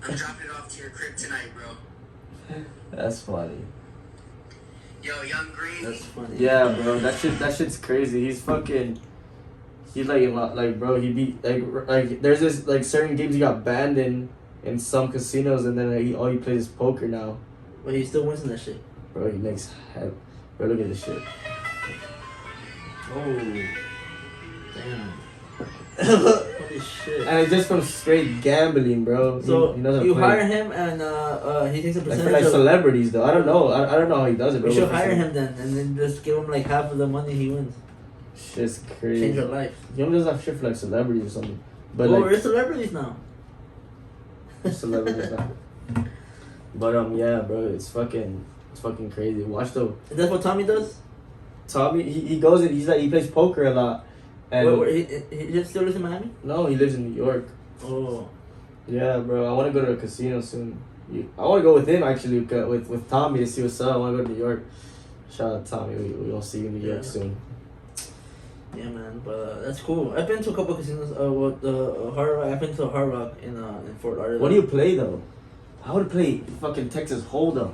I'm dropping it off to your crib tonight, bro. That's funny. Yo, Young Green. That's funny. Yeah, bro, that shit's crazy. He's fucking. He's like in like bro. He beat like there's this like certain games he got banned in some casinos, and then all he plays is poker now. But he still wins in that shit. Bro, he makes head. Bro, look at this shit. Oh. Damn. Holy shit. And it's just from straight gambling, bro. So he doesn't you play. hire him and he takes a Like percentage for like of. celebrities though. I don't know. I don't know how he does it, bro. You should But for hire some- him then, and then just give him like half of the money he wins. Shit's crazy. Change your life. He only does that shit for like celebrities or something. But Well, like we're celebrities now. celebrities now. But yeah, bro, it's fucking crazy. Watch though. Is that what Tommy does? Tommy, he goes and he plays poker a lot. And He still lives in Miami? no, he lives in New York. Oh. Yeah, bro. I want to go to a casino soon. I want to go with him actually, with Tommy to see what's up. I want to go to New York. Shout out Tommy. We gonna see you in New York soon. Yeah, man, but that's cool. I've been to a couple casinos. Hard Rock. I've been to a Hard Rock in Fort Lauderdale. What do you play though? I would play fucking Texas Hold'em.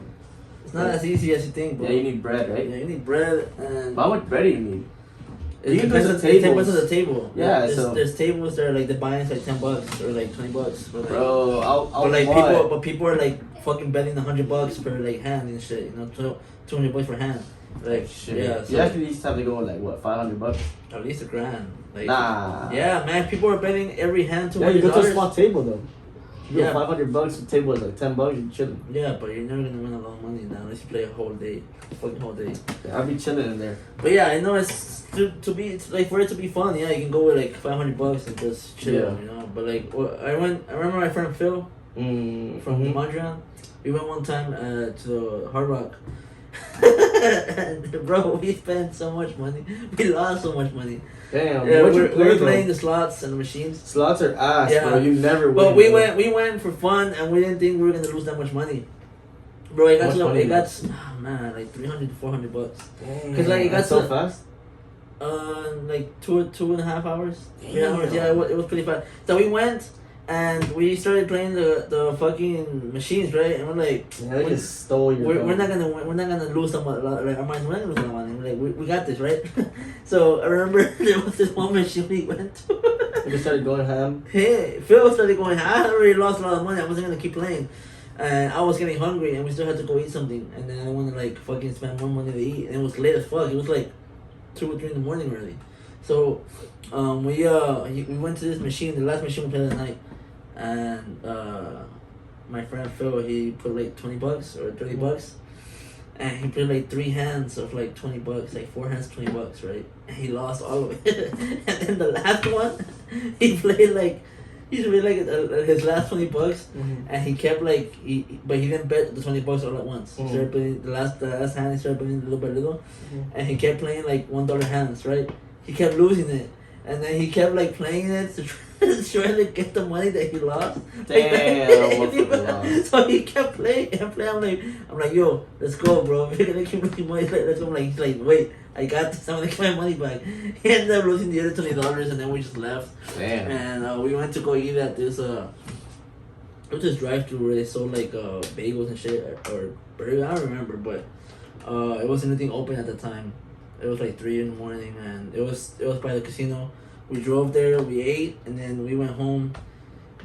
It's not as easy as you think, bro. Yeah, you need bread, right? Yeah, you need bread and. But how much bread do you need? It You can depends go on to it depends tables. on the table. Yeah, there's, so- there's tables that are like the buy-ins like $10 or like $20. But like, Bro, I'll but like what? people are like fucking betting $100 per like hand and shit. You know, $200 per hand. Like Shit. yeah, so You actually used to have to go like what, $500? at least $1,000. Like, Nah. yeah, man, people are betting every hand Yeah, you $200. go to a small table though. You Yeah. go $500, the table is like $10. You chilling. Yeah, but you're never gonna win a lot of money now unless you play a whole day, fucking whole day. Yeah, I'll be chilling in there. But yeah, I know it's it's like for it to be fun. Yeah, you can go with like $500 and just chill, Yeah. you know. But like, I remember my friend Phil from Mhm. Mondrian. We went one time to Hard Rock. And bro, we spent so much money. We lost so much money. Damn, Yeah, what you we're play playing though? the slots and the machines. Slots are ass, Yeah. bro. You never win. But we bro. went for fun, and we didn't think we were gonna lose that much money. Bro, it How got much money it you got lost? man like $300 to $400. Damn, 'Cause, like, it got that's so to- fast. Like two and a half hours. 3 hours. Damn. Yeah, it was pretty fast. So we went and we started playing the fucking machines, right? And we're like, Yeah, they just stole your. we're not gonna win, we're not gonna lose some like our minds. We're not gonna lose some money. We're like, we got this, right? So I remember there was this one machine we went to. You just started going ham. Hey, Phil started going. I had already lost a lot of money. I wasn't gonna keep playing, and I was getting hungry, and we still had to go eat something. And then I wanted to like fucking spend more money to eat, and it was late as fuck. It was like 2 or 3 in the morning already. So, we went to this machine, the last machine we played at night, and my friend Phil, he put like $20 or $30, and he played like 3 hands of like $20, like 4 hands $20, right? And he lost all of it. And then the last one, he played like his last $20, and he kept like but he didn't bet the $20 all at once. He started playing the last hand. He started playing little by little, and he kept playing like $1 hands, right? He kept losing it, and then he kept like playing it to trying to get the money that he lost. Damn, what fucking lost. So he kept playing and playing. I'm like, yo, let's go, bro. We're gonna keep losing money. Let's go. He's like, wait, I got this. I'm gonna get my money back. He ended up losing the other $20, and then we just left. Damn. And we went to go eat at this it was this drive-thru where they sold like bagels and shit or burgers. I don't remember, but it wasn't anything open at the time. It was like 3 in the morning, and it was by the casino. We drove there, we ate, and then we went home.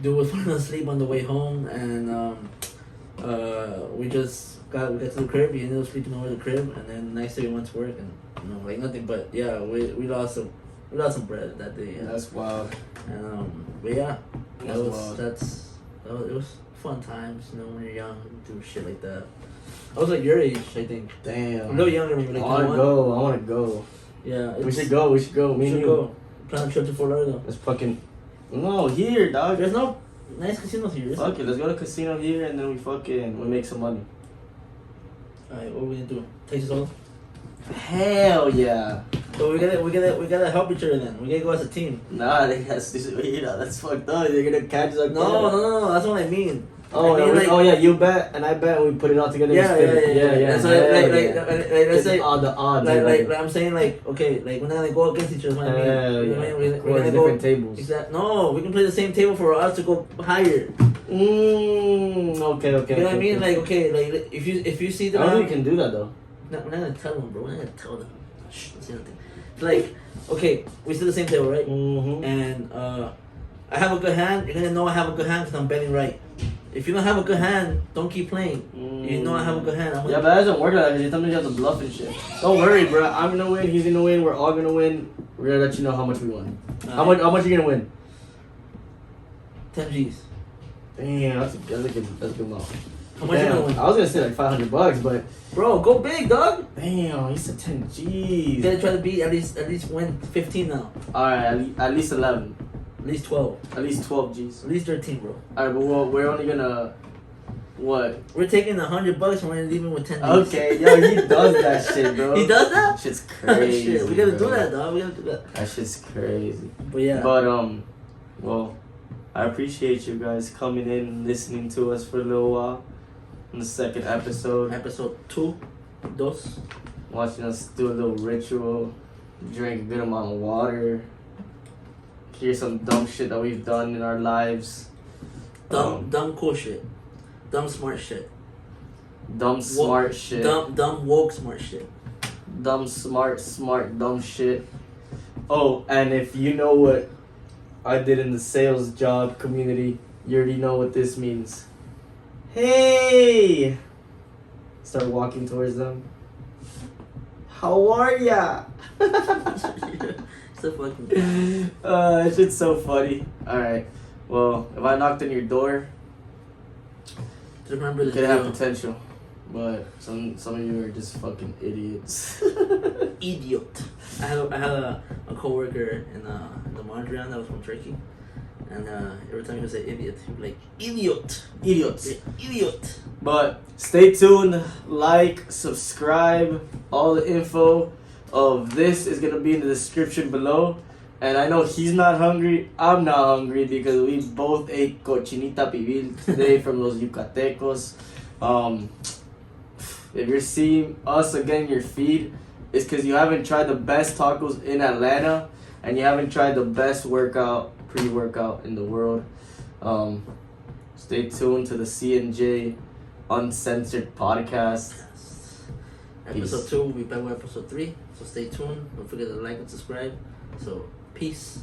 Dude was falling asleep on the way home, and we got to the crib. He ended up sleeping over the crib, and then the next day we went to work, and like nothing. But yeah, we lost some bread that day. Yeah. That's wild. And but yeah, That's wild. it was fun times. When you're young, you do shit like that. I was like your age, I think. Damn. A little younger, maybe like I wanna 21. go. I wanna go. Yeah, We should go. Me and you. go. Plan a trip to Fort Lauderdale. Let's fucking. No, here, dog. There's no nice casinos here. Is Fuck it. Let's go to casino here and then we make some money. Alright, what are we gonna do? Texas Hold'em? Hell yeah. So we gotta help each other then. We gotta go as a team. Nah, that's fucked up. They're gonna catch us. No, that's what I mean. Oh, I mean, you bet and I bet and we put it all together. Yeah. yeah. So let's say all the odds. like I'm saying okay, like we're not gonna go against each other. What I mean, we're gonna go different tables. No, we can play the same table for us to go higher. Okay. You know what I mean? Like if you see the. I don't think we can do that though. No, we're not gonna tell them, bro. We're not gonna tell them. Shh, don't say nothing. Like, okay, we sit the same table, right? Mm-hmm. And I have a good hand. You're gonna know I have a good hand because I'm betting right. If you don't have a good hand, don't keep playing. You know I have a good hand. Yeah, but that doesn't work like that because sometimes you have to bluff and shit. Don't worry, bro. I'm gonna win. He's gonna win. We're all gonna win. We're gonna let you know how much we won. How much are you gonna win? 10 G's. Damn, that's a good amount. How much you gonna win? I was gonna say like $500, but Bro, go big, dog. damn, he said 10 G's. You gotta try to beat at least win 15 now. All right, at least 11. At least 12. At least 12 G's. At least 13, bro. All right, but we're only gonna what? We're taking $100 and we're leaving with 10 G's. Okay, yo, he does that shit, bro. He does that? Shit's crazy. Shit, we gotta bro. do that, dog. We gotta do that. That shit's crazy. But yeah. But well, I appreciate you guys coming in and listening to us for a little while. In the second episode, Episode 2, dos. watching us do a little ritual, drink a good amount of water, hear some dumb shit that we've done in our lives. Dumb cool shit. Dumb smart shit. Dumb smart shit. Dumb woke smart shit. Dumb smart dumb shit. Oh, and if you know what I did in the sales job community, you already know what this means. Hey! Start walking towards them. How are ya? So fucking. That shit's so funny. Alright. Well, if I knocked on your door, Just remember it this could have video. potential. But some of you are just fucking idiots. Idiot. I had a coworker in the laundry that was from Turkey, and every time he would say idiot, he'd be like idiot, Idiots. idiot. But stay tuned, like, subscribe, all the info of this is gonna be in the description below. And I know he's not hungry, I'm not hungry because we both ate cochinita pibil today from Los Yucatecos. If you're seeing us again in your feed, it's because you haven't tried the best tacos in Atlanta and you haven't tried the best pre-workout in the world. Stay tuned to the Cee'N'Jay Uncensored podcast. Episode 2 will be back with episode 3, so stay tuned. Don't forget to like and subscribe. So peace.